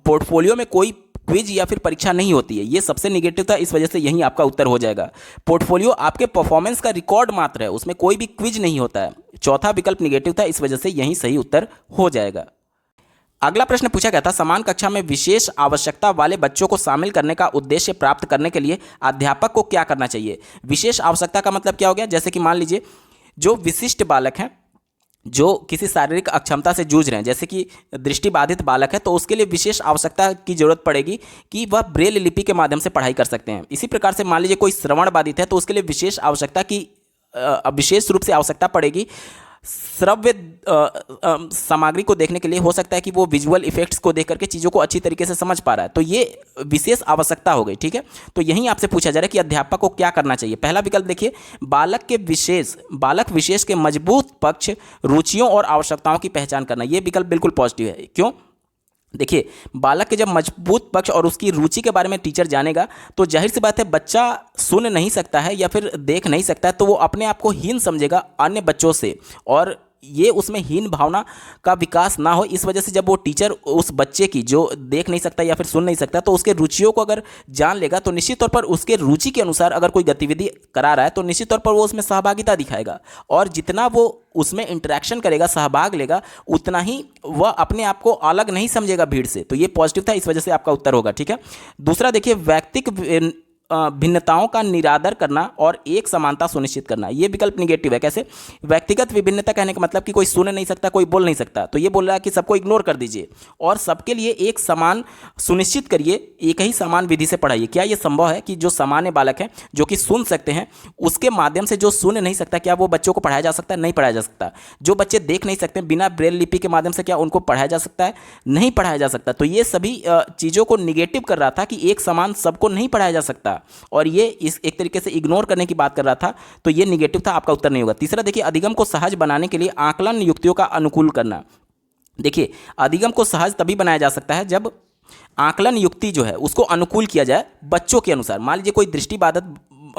पोर्टफोलियो में कोई क्विज या फिर परीक्षा नहीं होती है, ये सबसे निगेटिव था, इस वजह से यही आपका उत्तर हो जाएगा। पोर्टफोलियो आपके परफॉर्मेंस का रिकॉर्ड मात्र है, उसमें कोई भी क्विज नहीं होता है। चौथा विकल्प निगेटिव था, इस वजह से यही सही उत्तर हो जाएगा। अगला प्रश्न पूछा गया था, समान कक्षा में विशेष आवश्यकता वाले बच्चों को शामिल करने का उद्देश्य प्राप्त करने के लिए अध्यापक को क्या करना चाहिए। विशेष आवश्यकता का मतलब क्या हो गया, जैसे कि मान लीजिए जो विशिष्ट बालक हैं, जो किसी शारीरिक अक्षमता से जूझ रहे हैं, जैसे कि दृष्टिबाधित बालक है, तो उसके लिए विशेष आवश्यकता की जरूरत पड़ेगी कि वह ब्रेल लिपि के माध्यम से पढ़ाई कर सकते हैं। इसी प्रकार से मान लीजिए कोई श्रवण बाधित है, तो उसके लिए विशेष आवश्यकता की विशेष रूप से आवश्यकता पड़ेगी श्रव्य सामग्री को देखने के लिए। हो सकता है कि वो विजुअल इफेक्ट्स को देख करके चीज़ों को अच्छी तरीके से समझ पा रहा है, तो ये विशेष आवश्यकता हो गई। ठीक है, तो यहीं आपसे पूछा जा रहा है कि अध्यापक को क्या करना चाहिए। पहला विकल्प देखिए, बालक विशेष के मजबूत पक्ष, रुचियों और आवश्यकताओं की पहचान करना। ये विकल्प बिल्कुल पॉजिटिव है। क्यों? देखिए, बालक के जब मजबूत पक्ष और उसकी रुचि के बारे में टीचर जानेगा, तो जाहिर सी बात है बच्चा सुन नहीं सकता है या फिर देख नहीं सकता है, तो वो अपने आप को हीन समझेगा अन्य बच्चों से, और ये उसमें हीन भावना का विकास ना हो। इस वजह से जब वो टीचर उस बच्चे की, जो देख नहीं सकता या फिर सुन नहीं सकता, तो उसके रुचियों को अगर जान लेगा, तो निश्चित तौर पर उसके रुचि के अनुसार अगर कोई गतिविधि करा रहा है, तो निश्चित तौर पर वो उसमें सहभागिता दिखाएगा, और जितना वो उसमें इंटरेक्शन करेगा, सहभाग लेगा, उतना ही वह अपने आप को अलग नहीं समझेगा भीड़ से। तो ये पॉजिटिव था, इस वजह से आपका उत्तर होगा। ठीक है, दूसरा देखिए, व्यक्तिगत भिन्नताओं का निरादर करना और एक समानता सुनिश्चित करना। ये विकल्प निगेटिव है। कैसे? व्यक्तिगत विभिन्नता कहने का मतलब कि कोई सुन नहीं सकता, कोई बोल नहीं सकता, तो ये बोल रहा है कि सबको इग्नोर कर दीजिए और सबके लिए एक समान सुनिश्चित करिए, एक ही समान विधि से पढ़ाइए। क्या ये संभव है कि जो सामान्य बालक हैं, जो कि सुन सकते हैं, उसके माध्यम से जो सुन नहीं सकता, क्या वो बच्चों को पढ़ाया जा सकता है? नहीं पढ़ाया जा सकता। जो बच्चे देख नहीं सकते, बिना ब्रेल लिपि के माध्यम से क्या उनको पढ़ाया जा सकता है? नहीं पढ़ाया जा सकता। तो ये सभी चीज़ों को निगेटिव कर रहा था कि एक समान सबको नहीं पढ़ाया जा सकता, और ये इस एक तरीके से इग्नोर करने की बात कर रहा था, तो ये निगेटिव था, आपका उत्तर नहीं होगा। तीसरा देखिए, अधिगम को सहज बनाने के लिए आकलन युक्तियों का अनुकूल करना। देखिए, अधिगम को सहज तभी बनाया जा सकता है जब आकलन युक्ति जो है उसको अनुकूल किया जाए बच्चों के अनुसार। मान लीजिए कोई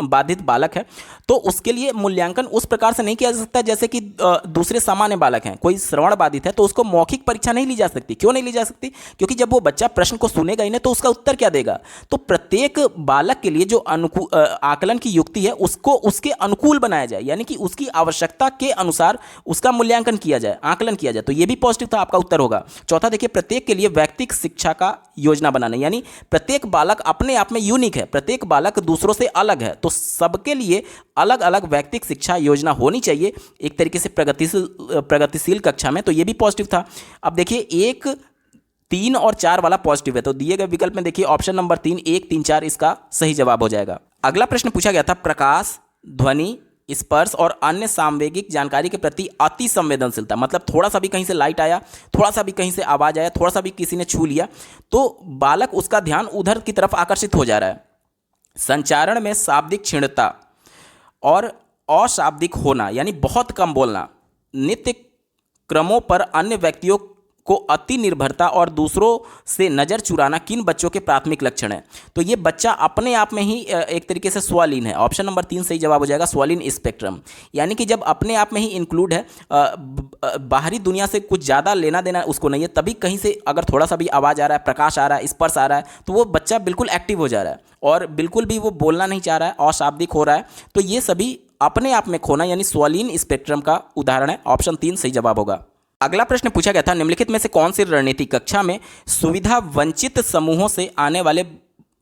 बाधित बालक है, तो उसके लिए मूल्यांकन उस प्रकार से नहीं किया जा सकता जैसे कि दूसरे सामान्य बालक हैं। कोई श्रवण बाधित है, तो उसको मौखिक परीक्षा नहीं ली जा सकती। क्यों नहीं ली जा सकती? क्योंकि जब वो बच्चा प्रश्न को सुनेगा ही नहीं, तो उसका उत्तर क्या देगा? तो प्रत्येक बालक के लिए जो आकलन की युक्ति है, उसको उसके अनुकूल बनाया जाए, यानी कि उसकी आवश्यकता के अनुसार उसका मूल्यांकन किया जाए, आकलन किया जाए। तो ये भी पॉजिटिव था, आपका उत्तर होगा। चौथा देखिए, प्रत्येक के लिए व्यक्तिगत शिक्षा का योजना बनाना, यानी प्रत्येक बालक अपने आप में यूनिक है, प्रत्येक बालक दूसरों से अलग है, तो सबके लिए अलग अलग व्यक्तिगत शिक्षा योजना होनी चाहिए, एक तरीके से प्रगतिशील कक्षा में। तो ये भी पॉजिटिव था। अब देखिए, 1, 3 और 4 वाला पॉजिटिव है, तो दिए गए विकल्प में देखिए ऑप्शन नंबर 3, 1, 3, 4 इसका सही जवाब हो जाएगा। अगला प्रश्न पूछा गया था, प्रकाश, ध्वनि, स्पर्श और अन्य सांवेगिक जानकारी के प्रति अति संवेदनशीलता। मतलब थोड़ा सा भी कहीं से लाइट आया, थोड़ा सा भी कहीं से आवाज आया, थोड़ा सा भी किसी ने छू लिया, तो बालक उसका ध्यान उधर की तरफ आकर्षित हो जा रहा है। संचारण में शाब्दिक क्षीणता और अशाब्दिक होना, यानी बहुत कम बोलना, नित्य क्रमों पर अन्य व्यक्तियों को अति निर्भरता और दूसरों से नज़र चुराना किन बच्चों के प्राथमिक लक्षण हैं? तो ये बच्चा अपने आप में ही एक तरीके से स्वलीन है। ऑप्शन नंबर 3 सही जवाब हो जाएगा, स्वलीन स्पेक्ट्रम। यानी कि जब अपने आप में ही इंक्लूड है, बाहरी दुनिया से कुछ ज़्यादा लेना देना उसको नहीं है, तभी कहीं से अगर थोड़ा सा भी आवाज़ आ रहा है, प्रकाश आ रहा है, स्पर्श आ रहा है, तो वो बच्चा बिल्कुल एक्टिव हो जा रहा है और बिल्कुल भी वो बोलना नहीं चाह रहा है, अशाब्दिक हो रहा है। तो ये सभी अपने आप में खोना यानी स्वलीन स्पेक्ट्रम का उदाहरण है। ऑप्शन 3 सही जवाब होगा। अगला प्रश्न पूछा गया था, निम्नलिखित में से कौन सी रणनीति कक्षा में सुविधा वंचित समूहों से आने वाले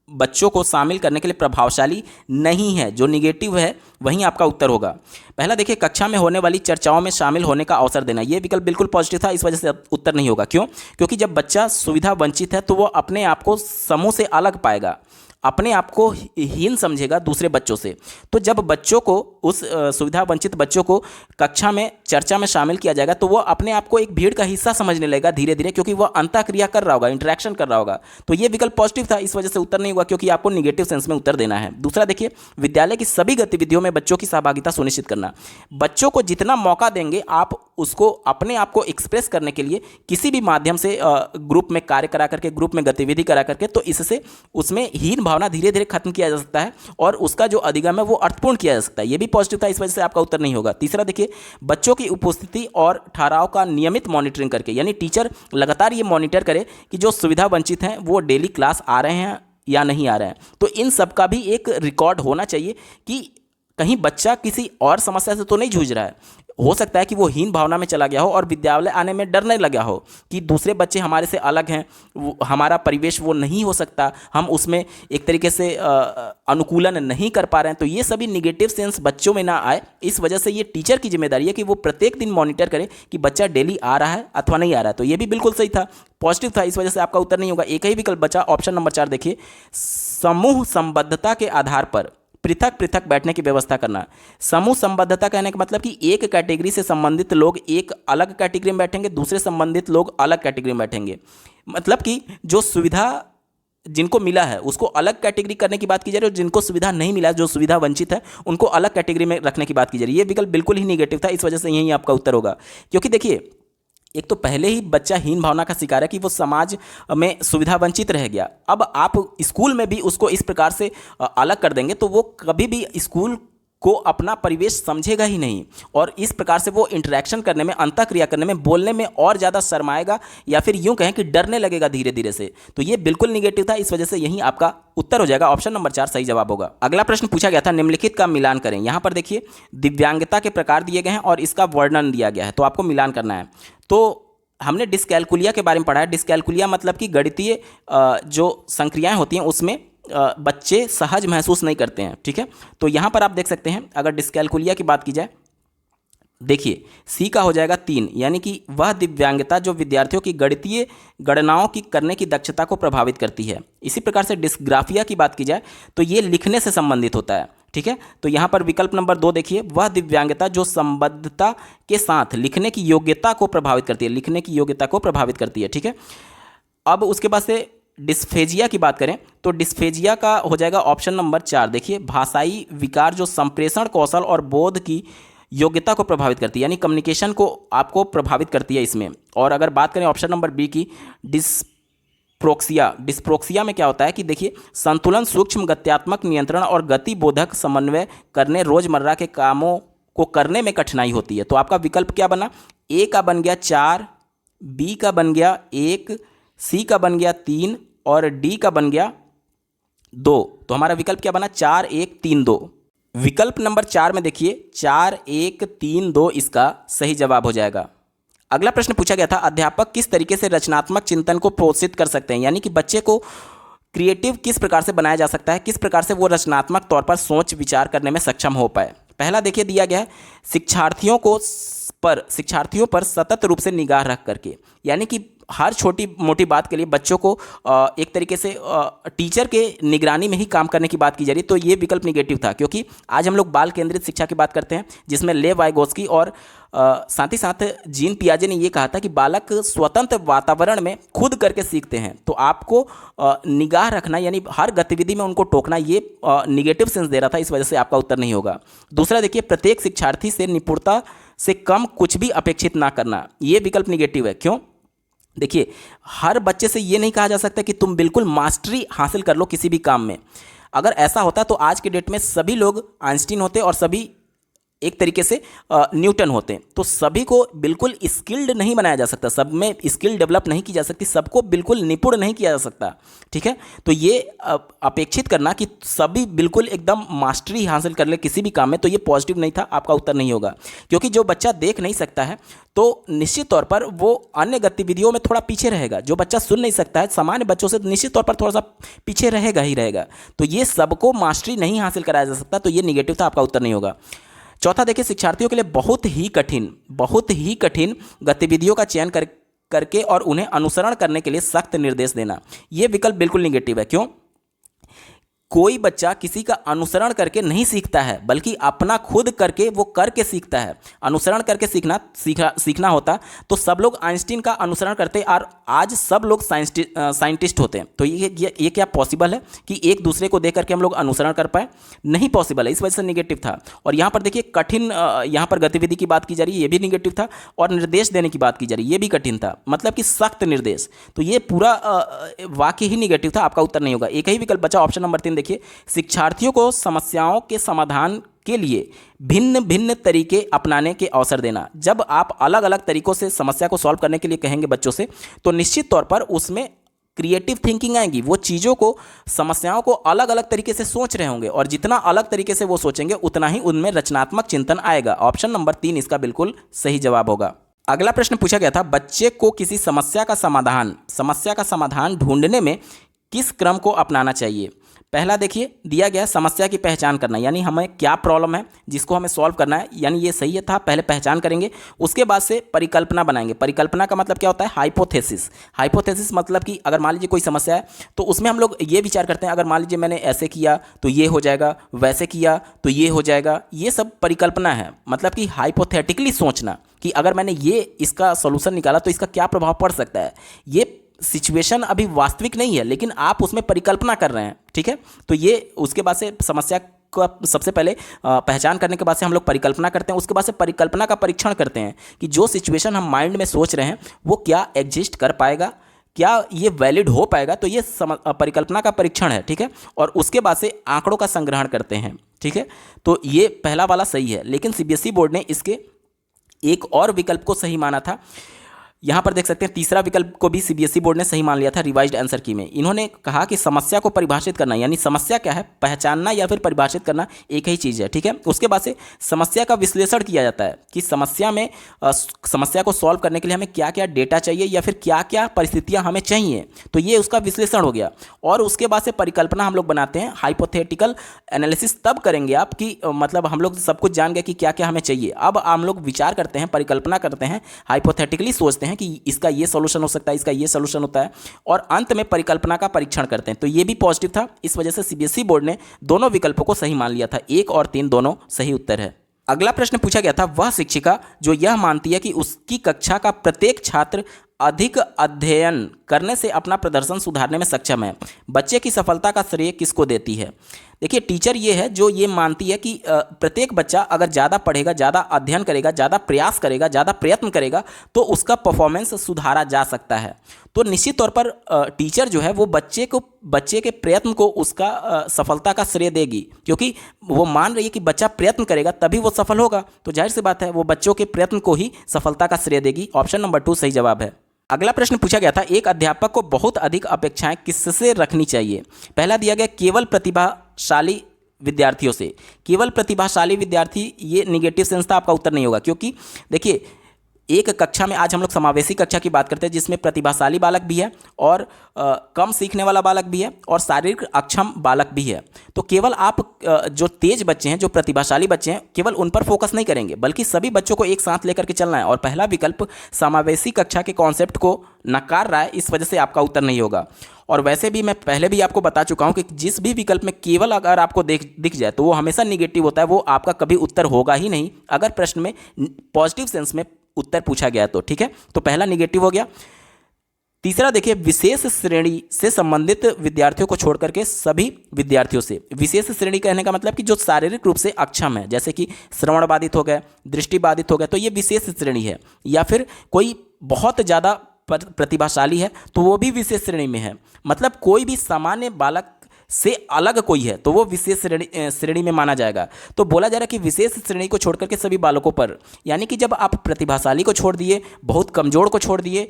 बच्चों को शामिल करने के लिए प्रभावशाली नहीं है? जो निगेटिव है वहीं आपका उत्तर होगा। पहला देखिए, कक्षा में होने वाली चर्चाओं में शामिल होने का अवसर देना। यह विकल्प बिल्कुल पॉजिटिव था, इस वजह से उत्तर नहीं होगा। क्यों? क्योंकि जब बच्चा सुविधा वंचित है, तो वो अपने आप को समूह से अलग पाएगा, अपने आप को हीन समझेगा दूसरे बच्चों से। तो जब बच्चों को, उस सुविधा वंचित बच्चों को कक्षा में चर्चा में शामिल किया जाएगा, तो वो अपने आप को एक भीड़ का हिस्सा समझने लगेगा धीरे धीरे, क्योंकि वह अंतःक्रिया कर रहा होगा, इंटरेक्शन कर रहा होगा। तो ये विकल्प पॉजिटिव था, इस वजह से उत्तर नहीं हुआ, क्योंकि आपको निगेटिव सेंस में उत्तर देना है। दूसरा देखिए, विद्यालय की सभी गतिविधियों में बच्चों की सहभागिता सुनिश्चित करना। बच्चों को जितना मौका देंगे आप उसको अपने आप को एक्सप्रेस करने के लिए, किसी भी माध्यम से ग्रुप में कार्य करा करके, ग्रुप में गतिविधि करा करके, तो इससे उसमें हीन भावना धीरे धीरे खत्म किया जा सकता है और उसका जो अधिगम है वो अर्थपूर्ण किया जा सकता है। ये भी पॉजिटिव था, इस वजह से आपका उत्तर नहीं होगा। तीसरा देखिए, बच्चों की उपस्थिति और ठहराव का नियमित मॉनिटरिंग करके, यानी टीचर लगातार ये मॉनिटर करे कि जो सुविधा वंचित हैं वो डेली क्लास आ रहे हैं या नहीं आ रहे हैं। तो इन सब का भी एक रिकॉर्ड होना चाहिए कि कहीं बच्चा किसी और समस्या से तो नहीं जूझ रहा है। हो सकता है कि वो हीन भावना में चला गया हो और विद्यालय आने में डरने लगा हो कि दूसरे बच्चे हमारे से अलग हैं, हमारा परिवेश वो नहीं हो सकता, हम उसमें एक तरीके से अनुकूलन नहीं कर पा रहे हैं। तो ये सभी निगेटिव सेंस बच्चों में ना आए, इस वजह से ये टीचर की जिम्मेदारी है कि वो प्रत्येक दिन मॉनिटर करे कि बच्चा डेली आ रहा है अथवा नहीं आ रहा है। तो ये भी बिल्कुल सही था, पॉजिटिव था, इस वजह से आपका उत्तर नहीं होगा। एक ही विकल्प बचा, ऑप्शन नंबर 4 देखिए, समूह संबद्धता के आधार पर पृथक पृथक बैठने की व्यवस्था करना। समूह संबद्धता कहने का मतलब कि एक कैटेगरी से संबंधित लोग एक अलग कैटेगरी में बैठेंगे, दूसरे संबंधित लोग अलग कैटेगरी में बैठेंगे। मतलब कि जो सुविधा जिनको मिला है उसको अलग कैटेगरी करने की बात की जा रही है और जिनको सुविधा नहीं मिला, जो सुविधा वंचित है, उनको अलग कैटेगरी में रखने की बात की जा रही है। ये विकल्प बिल्कुल ही निगेटिव था, इस वजह से यही आपका उत्तर होगा। क्योंकि देखिए, एक तो पहले ही बच्चा हीन भावना का शिकार है कि वो समाज में सुविधा वंचित रह गया। अब आप स्कूल में भी उसको इस प्रकार से अलग कर देंगे तो वो कभी भी स्कूल को अपना परिवेश समझेगा ही नहीं और इस प्रकार से वो इंटरेक्शन करने में, अंतःक्रिया करने में, बोलने में और ज़्यादा शर्माएगा या फिर यूं कहें कि डरने लगेगा धीरे धीरे से। तो ये बिल्कुल निगेटिव था, इस वजह से यही आपका उत्तर हो जाएगा। ऑप्शन नंबर 4 सही जवाब होगा। अगला प्रश्न पूछा गया था, निम्नलिखित का मिलान करें। यहाँ पर देखिए, दिव्यांगता के प्रकार दिए गए हैं और इसका वर्णन दिया गया है, तो आपको मिलान करना है। तो हमने डिस्कैलकुलिया के बारे में पढ़ा है। डिस्कैलकुलिया मतलब कि गणितीय जो संक्रियाएं होती हैं उसमें बच्चे सहज महसूस नहीं करते हैं, ठीक है। तो यहाँ पर आप देख सकते हैं, अगर डिस्कैलकुलिया की बात की जाए, देखिए सी का हो जाएगा 3, यानी कि वह दिव्यांगता जो विद्यार्थियों की गणितीय गणनाओं की करने की दक्षता को प्रभावित करती है। इसी प्रकार से डिस्ग्राफिया की बात की जाए तो ये लिखने से संबंधित होता है, ठीक है। तो यहाँ पर विकल्प नंबर 2 देखिए, वह दिव्यांगता जो संबद्धता के साथ लिखने की योग्यता को प्रभावित करती है, लिखने की योग्यता को प्रभावित करती है, ठीक है। अब उसके बाद से डिस्फेजिया की बात करें तो डिस्फेजिया का हो जाएगा ऑप्शन नंबर 4। देखिए, भाषाई विकार जो संप्रेषण कौशल और बोध की योग्यता को प्रभावित करती है, यानी कम्युनिकेशन को आपको प्रभावित करती है इसमें। और अगर बात करें ऑप्शन नंबर बी की, डिस्प्रोक्सिया में क्या होता है कि देखिए, संतुलन, सूक्ष्म गत्यात्मक नियंत्रण और गति बोधक समन्वय करने, रोजमर्रा के कामों को करने में कठिनाई होती है। तो आपका विकल्प क्या बना, ए का बन गया 4, बी का बन गया 1, सी का बन गया 3 और डी का बन गया 2। तो हमारा विकल्प क्या बना, 4 1 3 2। विकल्प नंबर 4 में देखिए 4 1 3 2 इसका सही जवाब हो जाएगा। अगला प्रश्न पूछा गया था, अध्यापक किस तरीके से रचनात्मक चिंतन को प्रोत्साहित कर सकते हैं, यानी कि बच्चे को क्रिएटिव किस प्रकार से बनाया जा सकता है, किस प्रकार से वो रचनात्मक तौर पर सोच विचार करने में सक्षम हो पाए। पहला देखिए दिया गया है, शिक्षार्थियों पर सतत रूप से निगाह रख करके, यानी कि हर छोटी मोटी बात के लिए बच्चों को एक तरीके से टीचर के निगरानी में ही काम करने की बात की जा रही है। तो ये विकल्प निगेटिव था, क्योंकि आज हम लोग बाल केंद्रित शिक्षा की बात करते हैं, जिसमें लेव वाइगोस्की और साथ ही साथ जीन पियाजे ने ये कहा था कि बालक स्वतंत्र वातावरण में खुद करके सीखते हैं। तो आपको निगाह रखना, यानी हर गतिविधि में उनको टोकना, ये निगेटिव सेंस दे रहा था, इस वजह से आपका उत्तर नहीं होगा। दूसरा देखिए, प्रत्येक शिक्षार्थी से निपुणता से कम कुछ भी अपेक्षित ना करना, ये विकल्प निगेटिव है। क्यों? देखिए, हर बच्चे से ये नहीं कहा जा सकता कि तुम बिल्कुल मास्टरी हासिल कर लो किसी भी काम में। अगर ऐसा होता तो आज के डेट में सभी लोग आइंस्टीन होते और सभी एक तरीके से न्यूटन होते हैं। तो सभी को बिल्कुल स्किल्ड नहीं बनाया जा सकता, सब में स्किल डेवलप नहीं की जा सकती, सबको बिल्कुल निपुण नहीं किया जा सकता, ठीक है। तो ये अपेक्षित करना कि सभी बिल्कुल एकदम मास्टरी हासिल कर ले किसी भी काम में, तो ये पॉजिटिव नहीं था, आपका उत्तर नहीं होगा। क्योंकि जो बच्चा देख नहीं सकता है तो निश्चित तौर पर वो अन्य गतिविधियों में थोड़ा पीछे रहेगा। जो बच्चा सुन नहीं सकता है सामान्य बच्चों से निश्चित तौर पर थोड़ा सा पीछे रहेगा ही रहेगा। तो ये सबको मास्टरी नहीं हासिल कराया जा सकता, तो ये निगेटिव था, आपका उत्तर नहीं होगा। चौथा देखिए, शिक्षार्थियों के लिए बहुत ही कठिन गतिविधियों का चयन करके और उन्हें अनुसरण करने के लिए सख्त निर्देश देना, यह विकल्प बिल्कुल निगेटिव है। क्यों? कोई बच्चा किसी का अनुसरण करके नहीं सीखता है, बल्कि अपना खुद करके वो करके सीखता है। अनुसरण करके सीखना होता तो सब लोग आइंस्टीन का अनुसरण करते और आज सब लोग साइंटिस्ट होते हैं। तो ये क्या पॉसिबल है कि एक दूसरे को देख करके हम लोग अनुसरण कर पाए? नहीं पॉसिबल है, इस वजह से निगेटिव था। और यहाँ पर देखिए कठिन, यहाँ पर गतिविधि की बात की जा रही है, ये भी निगेटिव था। और निर्देश देने की बात की जा रही है, ये भी कठिन था, मतलब कि सख्त निर्देश। तो ये पूरा वाक्य ही निगेटिव था, आपका उत्तर नहीं होगा। एक ही विकल्प बचा, ऑप्शन नंबर 3 देखिए, शिक्षार्थियों को समस्याओं के समाधान के लिए भिन्न भिन्न तरीके अपनाने के अवसर देना। जब आप अलग अलग तरीकों से समस्या को सॉल्व करने के लिए कहेंगे बच्चों से, तो निश्चित तौर पर उसमें क्रिएटिव थिंकिंग आएगी। वो चीज़ों को, समस्याओं को अलग अलग तरीके से सोच रहे होंगे, और जितना अलग तरीके से वो सोचेंगे उतना ही उनमें रचनात्मक चिंतन आएगा। ऑप्शन नंबर 3 इसका बिल्कुल सही जवाब होगा। अगला प्रश्न पूछा गया था, बच्चे को किसी समस्या का समाधान ढूंढने में किस क्रम को अपनाना चाहिए? पहला देखिए दिया गया, समस्या की पहचान करना, यानी हमें क्या प्रॉब्लम है जिसको हमें सॉल्व करना है, यानी ये सही था, पहले पहचान करेंगे, उसके बाद से परिकल्पना बनाएंगे। परिकल्पना का मतलब क्या होता है? हाइपोथेसिस मतलब कि अगर मान लीजिए कोई समस्या है तो उसमें हम लोग ये विचार करते हैं, अगर मान लीजिए मैंने ऐसे किया तो ये हो जाएगा, वैसे किया तो ये हो जाएगा, ये सब परिकल्पना है। मतलब कि हाइपोथेटिकली सोचना कि अगर मैंने ये इसका सोल्यूशन निकाला तो इसका क्या प्रभाव पड़ सकता है। ये सिचुएशन अभी वास्तविक नहीं है, लेकिन आप उसमें परिकल्पना कर रहे हैं, ठीक है। तो ये उसके बाद से समस्या को सबसे पहले पहचान करने के बाद से हम लोग परिकल्पना करते हैं, उसके बाद से परिकल्पना का परीक्षण करते हैं कि जो सिचुएशन हम माइंड में सोच रहे हैं वो क्या एग्जिस्ट कर पाएगा, क्या ये वैलिड हो पाएगा। तो ये परिकल्पना का परीक्षण है, ठीक है। और उसके बाद से आंकड़ों का संग्रहण करते हैं, ठीक है। तो ये पहला वाला सही है, लेकिन सीबीएसई बोर्ड ने इसके एक और विकल्प को सही माना था। यहाँ पर देख सकते हैं तीसरा विकल्प को भी सीबीएसई बोर्ड ने सही मान लिया था रिवाइज्ड आंसर की में। इन्होंने कहा कि समस्या को परिभाषित करना, यानी समस्या क्या है पहचानना या फिर परिभाषित करना एक ही चीज़ है, ठीक है। उसके बाद से समस्या का विश्लेषण किया जाता है कि समस्या को सॉल्व करने के लिए हमें क्या क्या डेटा चाहिए या फिर क्या क्या परिस्थितियाँ हमें चाहिए, तो ये उसका विश्लेषण हो गया। और उसके बाद से परिकल्पना हम लोग बनाते हैं। हाइपोथेटिकल एनालिसिस तब करेंगे आप कि मतलब हम लोग सब कुछ जान गए कि क्या क्या हमें चाहिए। अब हम लोग विचार करते हैं, परिकल्पना करते हैं, हाइपोथेटिकली सोचते हैं कि इसका ये सॉल्यूशन हो सकता है, इसका ये सॉल्यूशन होता है, और अंत में परिकल्पना का परीक्षण करते हैं। तो ये भी पॉजिटिव था, इस वजह से सीबीएसई बोर्ड ने दोनों विकल्पों को सही मान लिया था। 1 और 3 दोनों सही उत्तर है। अगला प्रश्न पूछा गया था, वह शिक्षिका जो यह मानती है कि उसकी कक्षा का प्रत्येक छात्र अधिक अध्ययन करने से अपना प्रदर्शन सुधारने में सक्षम है, बच्चे की सफलता का श्रेय किसको देती है? देखिए टीचर ये है जो ये मानती है कि प्रत्येक बच्चा अगर ज़्यादा पढ़ेगा, ज़्यादा अध्ययन करेगा, ज़्यादा प्रयास करेगा, ज़्यादा प्रयत्न करेगा तो उसका परफॉर्मेंस सुधारा जा सकता है। तो निश्चित तौर पर टीचर जो है वो बच्चे के प्रयत्न को उसका सफलता का श्रेय देगी, क्योंकि वो मान रही है कि बच्चा प्रयत्न करेगा तभी वो सफल होगा। तो जाहिर सी बात है वो बच्चों के प्रयत्न को ही सफलता का श्रेय देगी। ऑप्शन नंबर 2 सही जवाब है। अगला प्रश्न पूछा गया था, एक अध्यापक को बहुत अधिक अपेक्षाएं किससे रखनी चाहिए? पहला दिया गया केवल प्रतिभाशाली विद्यार्थियों से। केवल प्रतिभाशाली विद्यार्थी, ये निगेटिव सेंस था, आपका उत्तर नहीं होगा। क्योंकि देखिए एक कक्षा में, आज हम लोग समावेशी कक्षा की बात करते हैं जिसमें प्रतिभाशाली बालक भी है और कम सीखने वाला बालक भी है और शारीरिक अक्षम बालक भी है। तो केवल आप जो तेज बच्चे हैं, जो प्रतिभाशाली बच्चे हैं, केवल उन पर फोकस नहीं करेंगे, बल्कि सभी बच्चों को एक साथ लेकर के चलना है। और पहला विकल्प समावेशी कक्षा के कॉन्सेप्ट को नकार रहा है, इस वजह से आपका उत्तर नहीं होगा। और वैसे भी मैं पहले भी आपको बता चुका हूं कि जिस भी विकल्प में केवल अगर आपको दिख जाए तो वो हमेशा निगेटिव होता है, वो आपका कभी उत्तर होगा ही नहीं अगर प्रश्न में पॉजिटिव सेंस में उत्तर पूछा गया तो, ठीक है। तो पहला निगेटिव हो गया। तीसरा देखिए, विशेष श्रेणी से संबंधित विद्यार्थियों को छोड़ करके सभी विद्यार्थियों से। विशेष श्रेणी कहने का मतलब कि जो शारीरिक रूप से अक्षम है, जैसे कि श्रवण बाधित हो गए, दृष्टि बाधित हो गए, तो ये विशेष श्रेणी है। या फिर कोई बहुत ज़्यादा प्रतिभाशाली है तो वो भी विशेष श्रेणी में है। मतलब कोई भी सामान्य बालक से अलग कोई है तो वो विशेष श्रेणी में माना जाएगा। तो बोला जा रहा है कि विशेष श्रेणी को छोड़ करके सभी बालकों पर, यानी कि जब आप प्रतिभाशाली को छोड़ दिए, बहुत कमजोर को छोड़ दिए,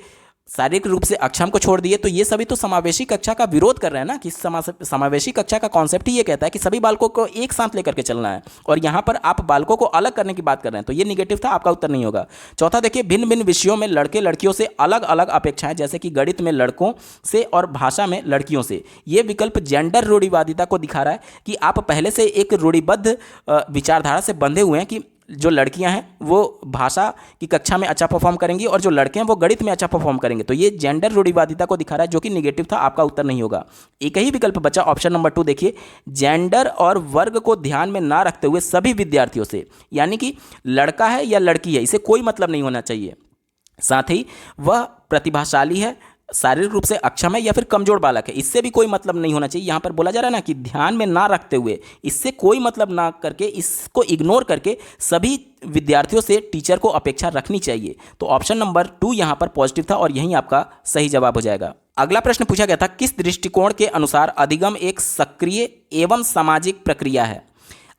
शारीरिक रूप से अक्षम को छोड़ दिए, तो ये सभी तो समावेशी कक्षा का विरोध कर रहे हैं ना, कि समावेशी कक्षा का कॉन्सेप्ट ही ये कहता है कि सभी बालकों को एक साथ लेकर के चलना है, और यहाँ पर आप बालकों को अलग करने की बात कर रहे हैं। तो ये निगेटिव था, आपका उत्तर नहीं होगा। चौथा देखिए, भिन्न भिन्न विषयों में लड़के लड़कियों से अलग अलग अपेक्षाएं, जैसे कि गणित में लड़कों से और भाषा में लड़कियों से। ये विकल्प जेंडर रूढ़िवादिता को दिखा रहा है कि आप पहले से एक रूढ़िबद्ध विचारधारा से बंधे हुए हैं कि जो लड़कियां हैं वो भाषा की कक्षा में अच्छा परफॉर्म करेंगी और जो लड़के हैं वो गणित में अच्छा परफॉर्म करेंगे। तो ये जेंडर रूढ़िवादिता को दिखा रहा है, जो कि निगेटिव था। आपका उत्तर नहीं होगा। एक ही विकल्प बचा, ऑप्शन नंबर 2 देखिए, जेंडर और वर्ग को ध्यान में ना रखते हुए सभी विद्यार्थियों से, यानी कि लड़का है या लड़की है इसे कोई मतलब नहीं होना चाहिए, साथ ही वह प्रतिभाशाली है, शारीरिक रूप से अक्षम है या फिर कमजोर बालक है, इससे भी कोई मतलब नहीं होना चाहिए। यहाँ पर बोला जा रहा है ना कि ध्यान में ना रखते हुए, इससे कोई मतलब ना करके, इसको इग्नोर करके सभी विद्यार्थियों से टीचर को अपेक्षा रखनी चाहिए। तो ऑप्शन नंबर 2 यहाँ पर पॉजिटिव था और यही आपका सही जवाब हो जाएगा। अगला प्रश्न पूछा गया था, किस दृष्टिकोण के अनुसार अधिगम एक सक्रिय एवं सामाजिक प्रक्रिया है।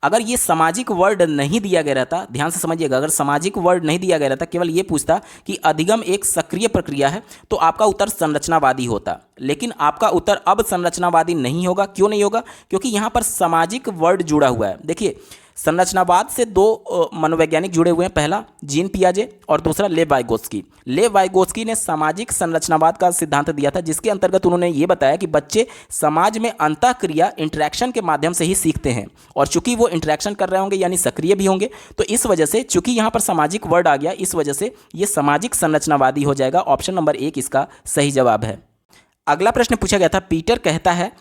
अगर ये सामाजिक वर्ड नहीं दिया गया रहता, ध्यान से समझिएगा, अगर सामाजिक वर्ड नहीं दिया गया रहता, केवल ये पूछता कि अधिगम एक सक्रिय प्रक्रिया है, तो आपका उत्तर संरचनावादी होता। लेकिन आपका उत्तर अब संरचनावादी नहीं होगा। क्यों नहीं होगा? क्योंकि यहाँ पर सामाजिक वर्ड जुड़ा हुआ है। देखिए, संरचनावाद से 2 मनोवैज्ञानिक जुड़े हुए हैं, पहला जीन पियाजे और दूसरा लेव वाइगोत्स्की। लेव वाइगोत्स्की ने सामाजिक संरचनावाद का सिद्धांत दिया था, जिसके अंतर्गत उन्होंने ये बताया कि बच्चे समाज में अंतःक्रिया इंटरेक्शन के माध्यम से ही सीखते हैं, और चूंकि वो इंटरेक्शन कर रहे होंगे यानी सक्रिय भी होंगे, तो इस वजह से चूंकि यहाँ पर सामाजिक वर्ड आ गया, इस वजह से ये सामाजिक संरचनावादी हो जाएगा। ऑप्शन नंबर 1 इसका सही जवाब है। अगला प्रश्न पूछा गया था, पीटर कहता है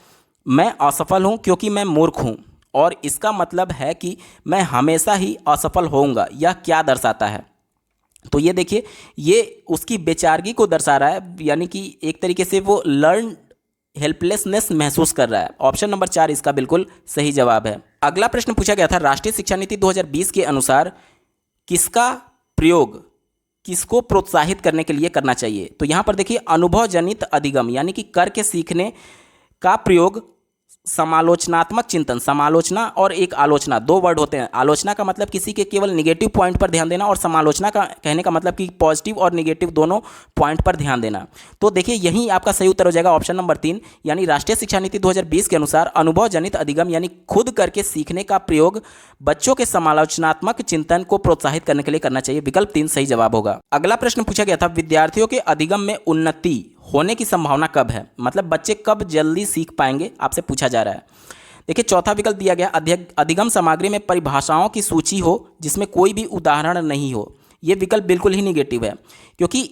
मैं असफल हूँ क्योंकि मैं मूर्ख हूँ, और इसका मतलब है कि मैं हमेशा ही असफल होऊंगा, यह क्या दर्शाता है? तो ये देखिए, ये उसकी बेचारगी को दर्शा रहा है, यानी कि एक तरीके से वो लर्न हेल्पलेसनेस महसूस कर रहा है। ऑप्शन नंबर 4 इसका बिल्कुल सही जवाब है। अगला प्रश्न पूछा गया था, राष्ट्रीय शिक्षा नीति 2020 के अनुसार किसका प्रयोग किसको प्रोत्साहित करने के लिए करना चाहिए? तो यहाँ पर देखिए, अनुभव जनित अधिगम यानी कि करके सीखने का प्रयोग, समालोचनात्मक चिंतन, समालोचना और एक आलोचना, 2 वर्ड होते हैं। आलोचना का मतलब किसी के केवल निगेटिव पॉइंट पर ध्यान देना, और समालोचना का कहने का मतलब कि पॉजिटिव और निगेटिव दोनों पॉइंट पर ध्यान देना। तो देखिए, यही आपका सही उत्तर हो जाएगा, ऑप्शन नंबर 3, यानी राष्ट्रीय शिक्षा नीति 2020 के अनुसार अनुभव जनित अधिगम यानी खुद करके सीखने का प्रयोग बच्चों के समालोचनात्मक चिंतन को प्रोत्साहित करने के लिए करना चाहिए। विकल्प 3 सही जवाब होगा। अगला प्रश्न पूछा गया था, विद्यार्थियों के अधिगम में उन्नति होने की संभावना कब है? मतलब बच्चे कब जल्दी सीख पाएंगे, आपसे पूछा जा रहा है। देखिए, चौथा विकल्प दिया गया, अधिगम सामग्री में परिभाषाओं की सूची हो जिसमें कोई भी उदाहरण नहीं हो। ये विकल्प बिल्कुल ही निगेटिव है, क्योंकि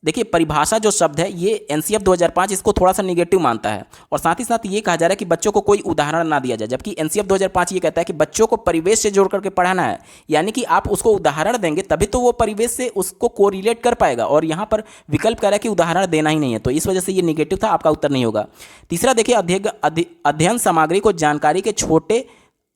देखिए, परिभाषा जो शब्द है ये एनसीएफ 2005 इसको थोड़ा सा निगेटिव मानता है, और साथ ही साथ ये कहा जा रहा है कि बच्चों को कोई उदाहरण ना दिया जाए, जबकि एनसीएफ 2005 ये कहता है कि बच्चों को परिवेश से जोड़ करके पढ़ाना है, यानी कि आप उसको उदाहरण देंगे तभी तो वो परिवेश से उसको कोरिलेट कर पाएगा, और यहाँ पर विकल्प कह रहा है कि उदाहरण देना ही नहीं है, तो इस वजह से ये निगेटिव था, आपका उत्तर नहीं होगा। तीसरा देखिए, अध्ययन सामग्री को जानकारी के छोटे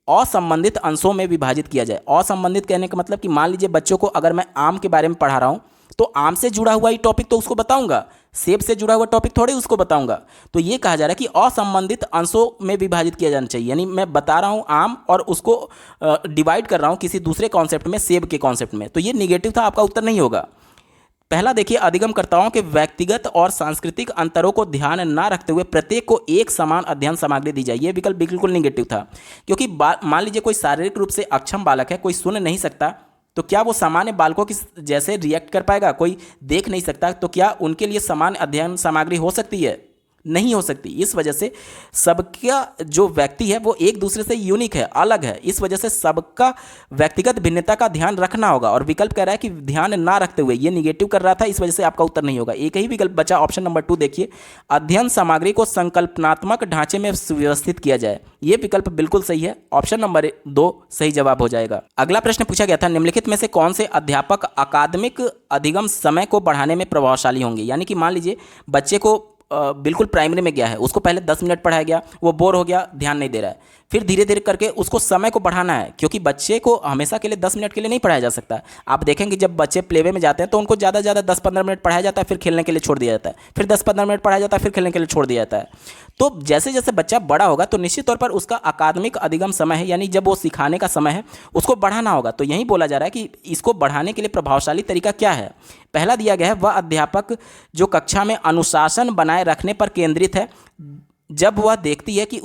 असंबंधित अंशों में विभाजित किया जाए। असंबंधित कहने का मतलब कि मान लीजिए बच्चों को अगर मैं आम के बारे में पढ़ा रहा हूँ, तो आम से जुड़ा हुआ ही टॉपिक तो उसको बताऊंगा, सेब से जुड़ा हुआ टॉपिक थोड़े उसको बताऊंगा। तो ये कहा जा रहा है कि असंबंधित अंशों में विभाजित किया जाना चाहिए, यानी मैं बता रहा हूं आम और उसको डिवाइड कर रहा हूं किसी दूसरे कॉन्सेप्ट में, सेब के कॉन्सेप्ट में, तो ये निगेटिव था, आपका उत्तर नहीं होगा। पहला देखिए, अधिगमकर्ताओं के व्यक्तिगत और सांस्कृतिक अंतरों को ध्यान न रखते हुए प्रत्येक को एक समान अध्ययन सामग्री दी जाए। ये विकल्प बिल्कुल निगेटिव था, क्योंकि मान लीजिए कोई शारीरिक रूप से अक्षम बालक है, कोई सुन नहीं सकता, तो क्या वो सामान्य बालकों की जैसे रिएक्ट कर पाएगा? कोई देख नहीं सकता, तो क्या उनके लिए समान अध्ययन सामग्री हो सकती है? नहीं हो सकती। इस वजह से सबका जो व्यक्ति है वो एक दूसरे से यूनिक है, अलग है, इस वजह से सबका व्यक्तिगत भिन्नता का ध्यान रखना होगा, और विकल्प कह रहा है कि ध्यान ना रखते हुए, ये निगेटिव कर रहा था, इस वजह से आपका उत्तर नहीं होगा। एक ही विकल्प बचा, ऑप्शन नंबर 2 देखिए, अध्ययन सामग्री को संकल्पनात्मक ढांचे में व्यवस्थित किया जाए। ये विकल्प बिल्कुल सही है, ऑप्शन नंबर 2 सही जवाब हो जाएगा। अगला प्रश्न पूछा गया था, निम्नलिखित में से कौन से अध्यापक अकादमिक अधिगम समय को बढ़ाने में प्रभावशाली होंगे? यानी कि मान लीजिए बच्चे को बिल्कुल प्राइमरी में गया है, उसको पहले 10 मिनट पढ़ाया गया, वो बोर हो गया, ध्यान नहीं दे रहा है, फिर धीरे धीरे करके उसको समय को बढ़ाना है, क्योंकि बच्चे को हमेशा के लिए 10 मिनट के लिए नहीं पढ़ाया जा सकता। आप देखेंगे जब बच्चे प्लेवे में जाते हैं तो उनको ज़्यादा से ज़्यादा 10-15 मिनट पढ़ाया जाता है, फिर खेलने के लिए छोड़ दिया जाता है, फिर 10-15 मिनट पढ़ाया जाता है, फिर खेलने के लिए छोड़ दिया जाता है। तो जैसे जैसे बच्चा बड़ा होगा तो निश्चित तौर पर उसका अकादमिक अधिगम समय है, यानी जब वो सिखाने का समय है, उसको बढ़ाना होगा। तो यही बोला जा रहा है कि इसको बढ़ाने के लिए प्रभावशाली तरीका क्या है? पहला दिया गया है, वह अध्यापक जो कक्षा में अनुशासन बनाए रखने पर केंद्रित है, जब वह देखती है कि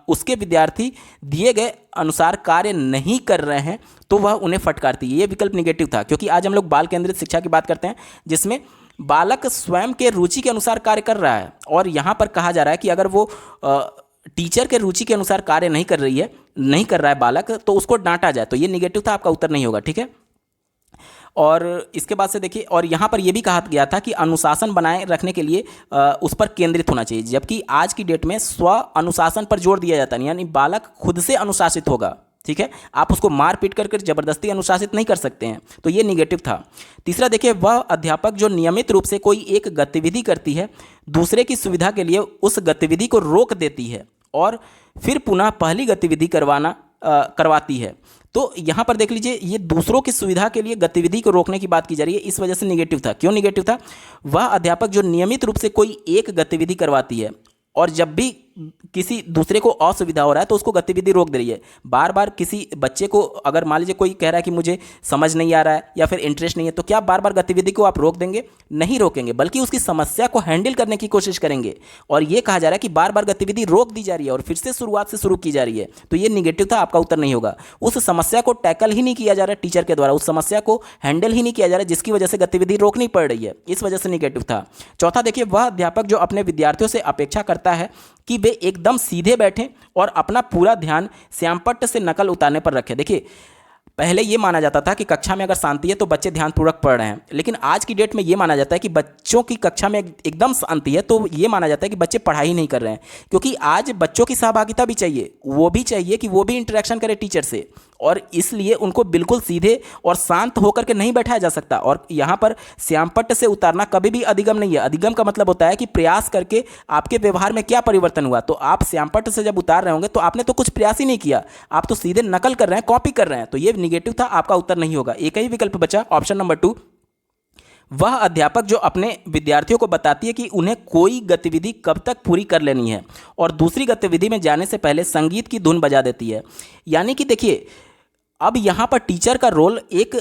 उसके विद्यार्थी दिए गए अनुसार कार्य नहीं कर रहे हैं तो वह उन्हें फटकारती है। ये विकल्प निगेटिव था, क्योंकि आज हम लोग बाल केंद्रित शिक्षा की बात करते हैं, जिसमें बालक स्वयं के रुचि के अनुसार कार्य कर रहा है, और यहाँ पर कहा जा रहा है कि अगर वो टीचर के रुचि के अनुसार कार्य नहीं कर रही है, नहीं कर रहा है बालक, तो उसको डांटा जाए, तो ये निगेटिव था, आपका उत्तर नहीं होगा। ठीक है, और इसके बाद से देखिए, और यहाँ पर यह भी कहा गया था कि अनुशासन बनाए रखने के लिए उस पर केंद्रित होना चाहिए, जबकि आज की डेट में स्व अनुशासन पर जोर दिया जाता है, यानी बालक खुद से अनुशासित होगा। ठीक है, आप उसको मार पीट कर जबरदस्ती अनुशासित नहीं कर सकते हैं, तो ये निगेटिव था। तीसरा देखिए, वह अध्यापक जो नियमित रूप से कोई एक गतिविधि करती है, दूसरे की सुविधा के लिए उस गतिविधि को रोक देती है और फिर पुनः पहली गतिविधि करवाती है। तो यहाँ पर देख लीजिए, ये दूसरों की सुविधा के लिए गतिविधि को रोकने की बात की जा रही है, इस वजह से निगेटिव था। क्यों निगेटिव था? वह अध्यापक जो नियमित रूप से कोई एक गतिविधि करवाती है और जब भी किसी दूसरे को असुविधा हो रहा है तो उसको गतिविधि रोक दे रही है। बार बार किसी बच्चे को अगर मान लीजिए कोई कह रहा है कि मुझे समझ नहीं आ रहा है या फिर इंटरेस्ट नहीं है, तो क्या बार बार गतिविधि को आप रोक देंगे? नहीं रोकेंगे, बल्कि उसकी समस्या को हैंडल करने की कोशिश करेंगे। और ये कहा जा रहा है कि बार बार गतिविधि रोक दी जा रही है और फिर से शुरुआत से शुरू की जा रही है, तो ये निगेटिव था, आपका उत्तर नहीं होगा। उस समस्या को टैकल ही नहीं किया जा रहा है टीचर के द्वारा, उस समस्या को हैंडल ही नहीं किया जा रहा है, जिसकी वजह से गतिविधि रोकनी पड़ रही है, इस वजह से निगेटिव था। चौथा देखिए, वह अध्यापक जो अपने विद्यार्थियों से अपेक्षा करता है कि वे एकदम सीधे बैठें और अपना पूरा ध्यान श्यामपट्ट से नकल उतारने पर रखें। देखिए, पहले ये माना जाता था कि कक्षा में अगर शांति है तो बच्चे ध्यानपूर्वक पढ़ रहे हैं, लेकिन आज की डेट में ये माना जाता है कि बच्चों की कक्षा में एकदम शांति है तो ये माना जाता है कि बच्चे पढ़ाई नहीं कर रहे हैं, क्योंकि आज बच्चों की सहभागिता भी चाहिए, वो भी चाहिए कि वो भी इंटरेक्शन करें टीचर से, और इसलिए उनको बिल्कुल सीधे और शांत होकर के नहीं बैठाया जा सकता। और यहाँ पर श्यामपट्ट से उतारना कभी भी अधिगम नहीं है। अधिगम का मतलब होता है कि प्रयास करके आपके व्यवहार में क्या परिवर्तन हुआ, तो आप श्यामपट्ट से जब उतार रहे होंगे तो आपने तो कुछ प्रयास ही नहीं किया, आप तो सीधे नकल कर रहे हैं, कॉपी कर रहे हैं, तो ये निगेटिव था, आपका उत्तर नहीं होगा। एक ही विकल्प बचा, ऑप्शन नंबर 2। वह अध्यापक जो अपने विद्यार्थियों को बताती है कि उन्हें कोई गतिविधि कब तक पूरी कर लेनी है और दूसरी गतिविधि में जाने से पहले संगीत की धुन बजा देती है। यानी कि देखिए, अब यहाँ पर टीचर का रोल एक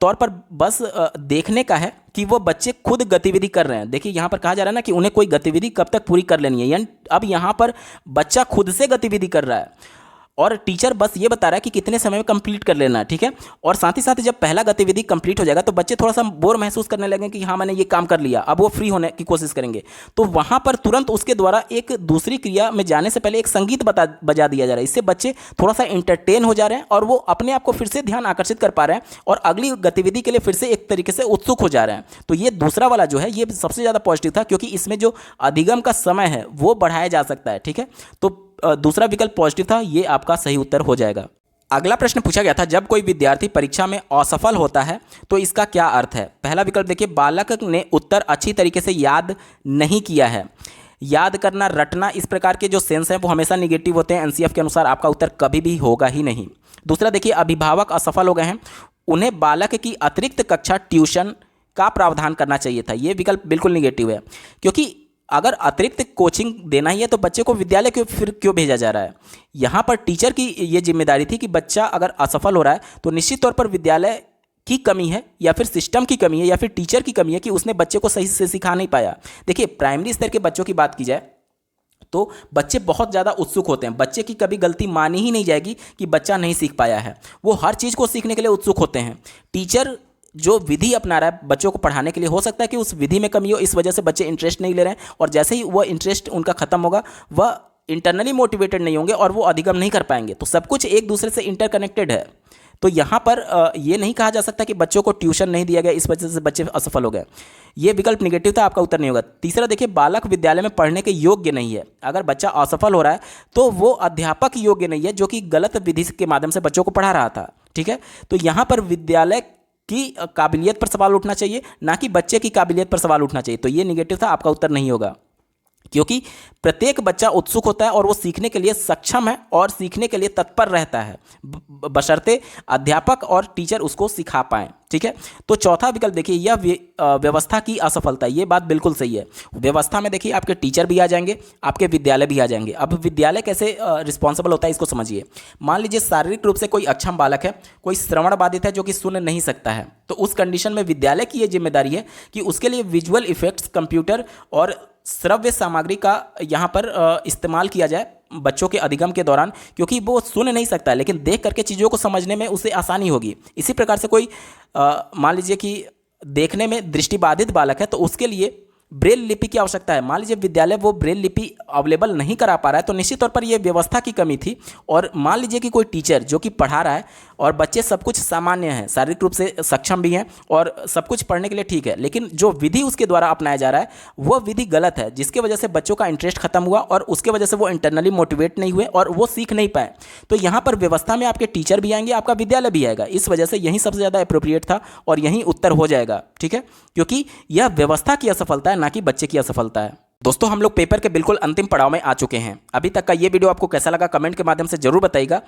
तौर पर बस देखने का है कि वो बच्चे खुद गतिविधि कर रहे हैं। देखिए, यहाँ पर कहा जा रहा है ना कि उन्हें कोई गतिविधि कब तक पूरी कर लेनी है, यानी अब यहाँ पर बच्चा खुद से गतिविधि कर रहा है और टीचर बस ये बता रहा है कि कितने समय में कंप्लीट कर लेना है। ठीक है, और साथ ही साथ जब पहला गतिविधि कंप्लीट हो जाएगा तो बच्चे थोड़ा सा बोर महसूस करने लगेंगे कि हाँ मैंने ये काम कर लिया, अब वो फ्री होने की कोशिश करेंगे, तो वहाँ पर तुरंत उसके द्वारा एक दूसरी क्रिया में जाने से पहले एक संगीत बजा दिया जा रहा है। इससे बच्चे थोड़ा सा इंटरटेन हो जा रहे हैं और वो अपने आप को फिर से ध्यान आकर्षित कर पा रहे हैं और अगली गतिविधि के लिए फिर से एक तरीके से उत्सुक हो जा रहे हैं। तो ये दूसरा वाला जो है ये सबसे ज़्यादा पॉजिटिव था, क्योंकि इसमें जो अधिगम का समय है वो बढ़ाया जा सकता है। ठीक है, तो दूसरा विकल्प पॉजिटिव था, ये आपका सही उत्तर हो जाएगा। अगला प्रश्न पूछा गया था, जब कोई विद्यार्थी परीक्षा में असफल होता है तो इसका क्या अर्थ है? पहला विकल्प देखिए, बालक ने उत्तर अच्छी तरीके से याद नहीं किया है। याद करना, रटना, इस प्रकार के जो सेंस हैं वो हमेशा निगेटिव होते हैं, एनसीएफ के अनुसार आपका उत्तर कभी भी होगा ही नहीं। दूसरा देखिए, अभिभावक असफल हो गए हैं, उन्हें बालक की अतिरिक्त कक्षा ट्यूशन का प्रावधान करना चाहिए था। ये विकल्प बिल्कुल निगेटिव है, क्योंकि अगर अतिरिक्त कोचिंग देना ही है तो बच्चे को विद्यालय क्यों भेजा जा रहा है? यहाँ पर टीचर की ये जिम्मेदारी थी कि बच्चा अगर असफल हो रहा है तो निश्चित तौर पर विद्यालय की कमी है या फिर सिस्टम की कमी है या फिर टीचर की कमी है कि उसने बच्चे को सही से सिखा नहीं पाया। देखिए, प्राइमरी स्तर के बच्चों की बात की जाए तो बच्चे बहुत ज़्यादा उत्सुक होते हैं, बच्चे की कभी गलती मानी ही नहीं जाएगी कि बच्चा नहीं सीख पाया है, वो हर चीज़ को सीखने के लिए उत्सुक होते हैं। टीचर जो विधि अपना रहा है बच्चों को पढ़ाने के लिए, हो सकता है कि उस विधि में कमी हो, इस वजह से बच्चे इंटरेस्ट नहीं ले रहे हैं और जैसे ही वह इंटरेस्ट उनका खत्म होगा वह इंटरनली मोटिवेटेड नहीं होंगे और वो अधिगम नहीं कर पाएंगे। तो सब कुछ एक दूसरे से इंटरकनेक्टेड है। तो यहाँ पर ये नहीं कहा जा सकता कि बच्चों को ट्यूशन नहीं दिया गया इस वजह से बच्चे असफल हो गए। ये विकल्प निगेटिव था, आपका उत्तर नहीं होगा। तीसरा देखिए, बालक विद्यालय में पढ़ने के योग्य नहीं है। अगर बच्चा असफल हो रहा है तो वो अध्यापक योग्य नहीं है जो कि गलत विधि के माध्यम से बच्चों को पढ़ा रहा था। ठीक है, तो यहाँ पर विद्यालय की काबिलियत पर सवाल उठना चाहिए, ना कि बच्चे की काबिलियत पर सवाल उठना चाहिए। तो ये निगेटिव था, आपका उत्तर नहीं होगा, क्योंकि प्रत्येक बच्चा उत्सुक होता है और वो सीखने के लिए सक्षम है और सीखने के लिए तत्पर रहता है, बशर्ते अध्यापक और टीचर उसको सिखा पाएं। ठीक है, तो चौथा विकल्प देखिए, यह व्यवस्था की असफलता, ये बात बिल्कुल सही है। व्यवस्था में देखिए आपके टीचर भी आ जाएंगे, आपके विद्यालय भी आ जाएंगे। अब विद्यालय कैसे रिस्पॉन्सिबल होता है इसको समझिए। मान लीजिए शारीरिक रूप से कोई अक्षम बालक है, कोई श्रवण बाधित है जो कि सुन नहीं सकता है, तो उस कंडीशन में विद्यालय की ये जिम्मेदारी है कि उसके लिए विजुअल इफेक्ट्स, कंप्यूटर और श्रव्य सामग्री का यहाँ पर इस्तेमाल किया जाए बच्चों के अधिगम के दौरान, क्योंकि वो सुन नहीं सकता है लेकिन देख करके चीज़ों को समझने में उसे आसानी होगी। इसी प्रकार से कोई मान लीजिए कि देखने में दृष्टिबाधित बालक है तो उसके लिए ब्रेल लिपि की आवश्यकता है। मान लीजिए विद्यालय वो ब्रेल लिपि अवेलेबल नहीं करा पा रहा है, तो निश्चित तौर पर यह व्यवस्था की कमी थी। और मान लीजिए कि कोई टीचर जो कि पढ़ा रहा है और बच्चे सब कुछ सामान्य हैं, शारीरिक रूप से सक्षम भी हैं और सब कुछ पढ़ने के लिए ठीक है, लेकिन जो विधि उसके द्वारा अपनाया जा रहा है वह विधि गलत है, जिसकी वजह से बच्चों का इंटरेस्ट खत्म हुआ और उसके वजह से वो इंटरनली मोटिवेट नहीं हुए और वो सीख नहीं पाए। तो यहाँ पर व्यवस्था में आपके टीचर भी आएंगे, आपका विद्यालय भी आएगा। इस वजह से यही सबसे ज़्यादा अप्रोप्रिएट था और यही उत्तर हो जाएगा, ठीक है, क्योंकि यह व्यवस्था की असफलता है, ना कि बच्चे की असफलता है। दोस्तों, हम लोग पेपर के बिल्कुल अंतिम पड़ाव में आ चुके हैं। अभी तक का ये वीडियो आपको कैसा लगा कमेंट के माध्यम से जरूर बताइएगा,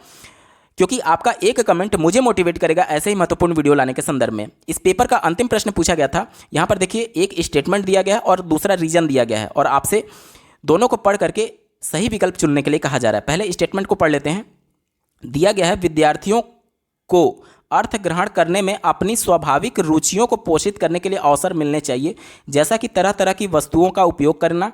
क्योंकि आपका एक कमेंट मुझे मोटिवेट करेगा ऐसे ही महत्वपूर्ण वीडियो लाने के संदर्भ में। इस पेपर का अंतिम प्रश्न पूछा गया था। यहाँ पर देखिए, एक स्टेटमेंट दिया गया है और दूसरा रीजन दिया गया है और आपसे दोनों को पढ़ करके सही विकल्प चुनने के लिए कहा जा रहा है। पहले स्टेटमेंट को पढ़ लेते हैं। दिया गया है, विद्यार्थियों को अर्थ ग्रहण करने में अपनी स्वाभाविक रुचियों को पोषित करने के लिए अवसर मिलने चाहिए, जैसा कि तरह तरह की वस्तुओं का उपयोग करना,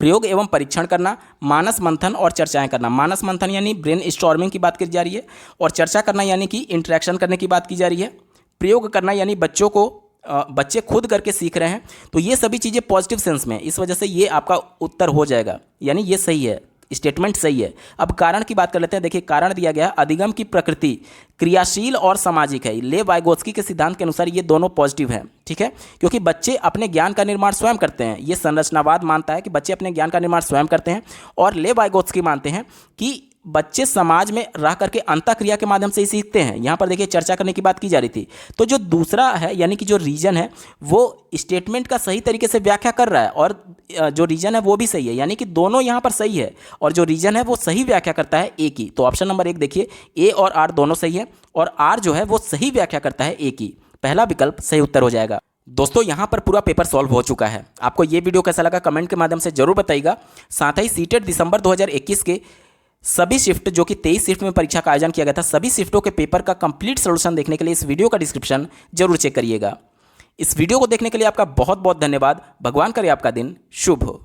प्रयोग एवं परीक्षण करना, मानस मंथन और चर्चाएं करना। मानस मंथन यानी ब्रेन स्टॉर्मिंग की बात की जा रही है और चर्चा करना यानी कि इंटरेक्शन करने की बात की जा रही है। प्रयोग करना यानी बच्चे खुद करके सीख रहे हैं। तो ये सभी चीज़ें पॉजिटिव सेंस में, इस वजह से ये आपका उत्तर हो जाएगा, यानी ये सही है, स्टेटमेंट सही है। अब कारण की बात कर लेते हैं। देखिए, कारण दिया गया है, अधिगम की प्रकृति क्रियाशील और सामाजिक है। ले वाइगोत्स्की के सिद्धांत के अनुसार ये दोनों पॉजिटिव हैं, ठीक है, क्योंकि बच्चे अपने ज्ञान का निर्माण स्वयं करते हैं। ये संरचनावाद मानता है कि बच्चे अपने ज्ञान का निर्माण स्वयं करते हैं, और ले वाइगोत्स्की मानते हैं कि बच्चे समाज में रह करके अंतःक्रिया के माध्यम से ही सीखते हैं। यहाँ पर देखिए, चर्चा करने की बात की जा रही थी। तो जो दूसरा है, यानी कि जो रीजन है, वो स्टेटमेंट का सही तरीके से व्याख्या कर रहा है और जो रीजन है वो भी सही है, यानी कि दोनों यहाँ पर सही है और जो रीजन है वो सही व्याख्या करता है ए की। तो ऑप्शन नंबर 1 देखिए, ए और आर दोनों सही है और आर जो है वो सही व्याख्या करता है ए की। पहला विकल्प सही उत्तर हो जाएगा। दोस्तों, यहाँ पर पूरा पेपर सॉल्व हो चुका है। आपको ये वीडियो कैसा लगा कमेंट के माध्यम से जरूर बताइएगा। साथ ही सीटेट दिसंबर 2021 के सभी शिफ्ट, जो कि 23 शिफ्ट में परीक्षा का आयोजन किया गया था, सभी शिफ्टों के पेपर का कंप्लीट सॉल्यूशन देखने के लिए इस वीडियो का डिस्क्रिप्शन जरूर चेक करिएगा। इस वीडियो को देखने के लिए आपका बहुत बहुत धन्यवाद। भगवान करे आपका दिन शुभ हो।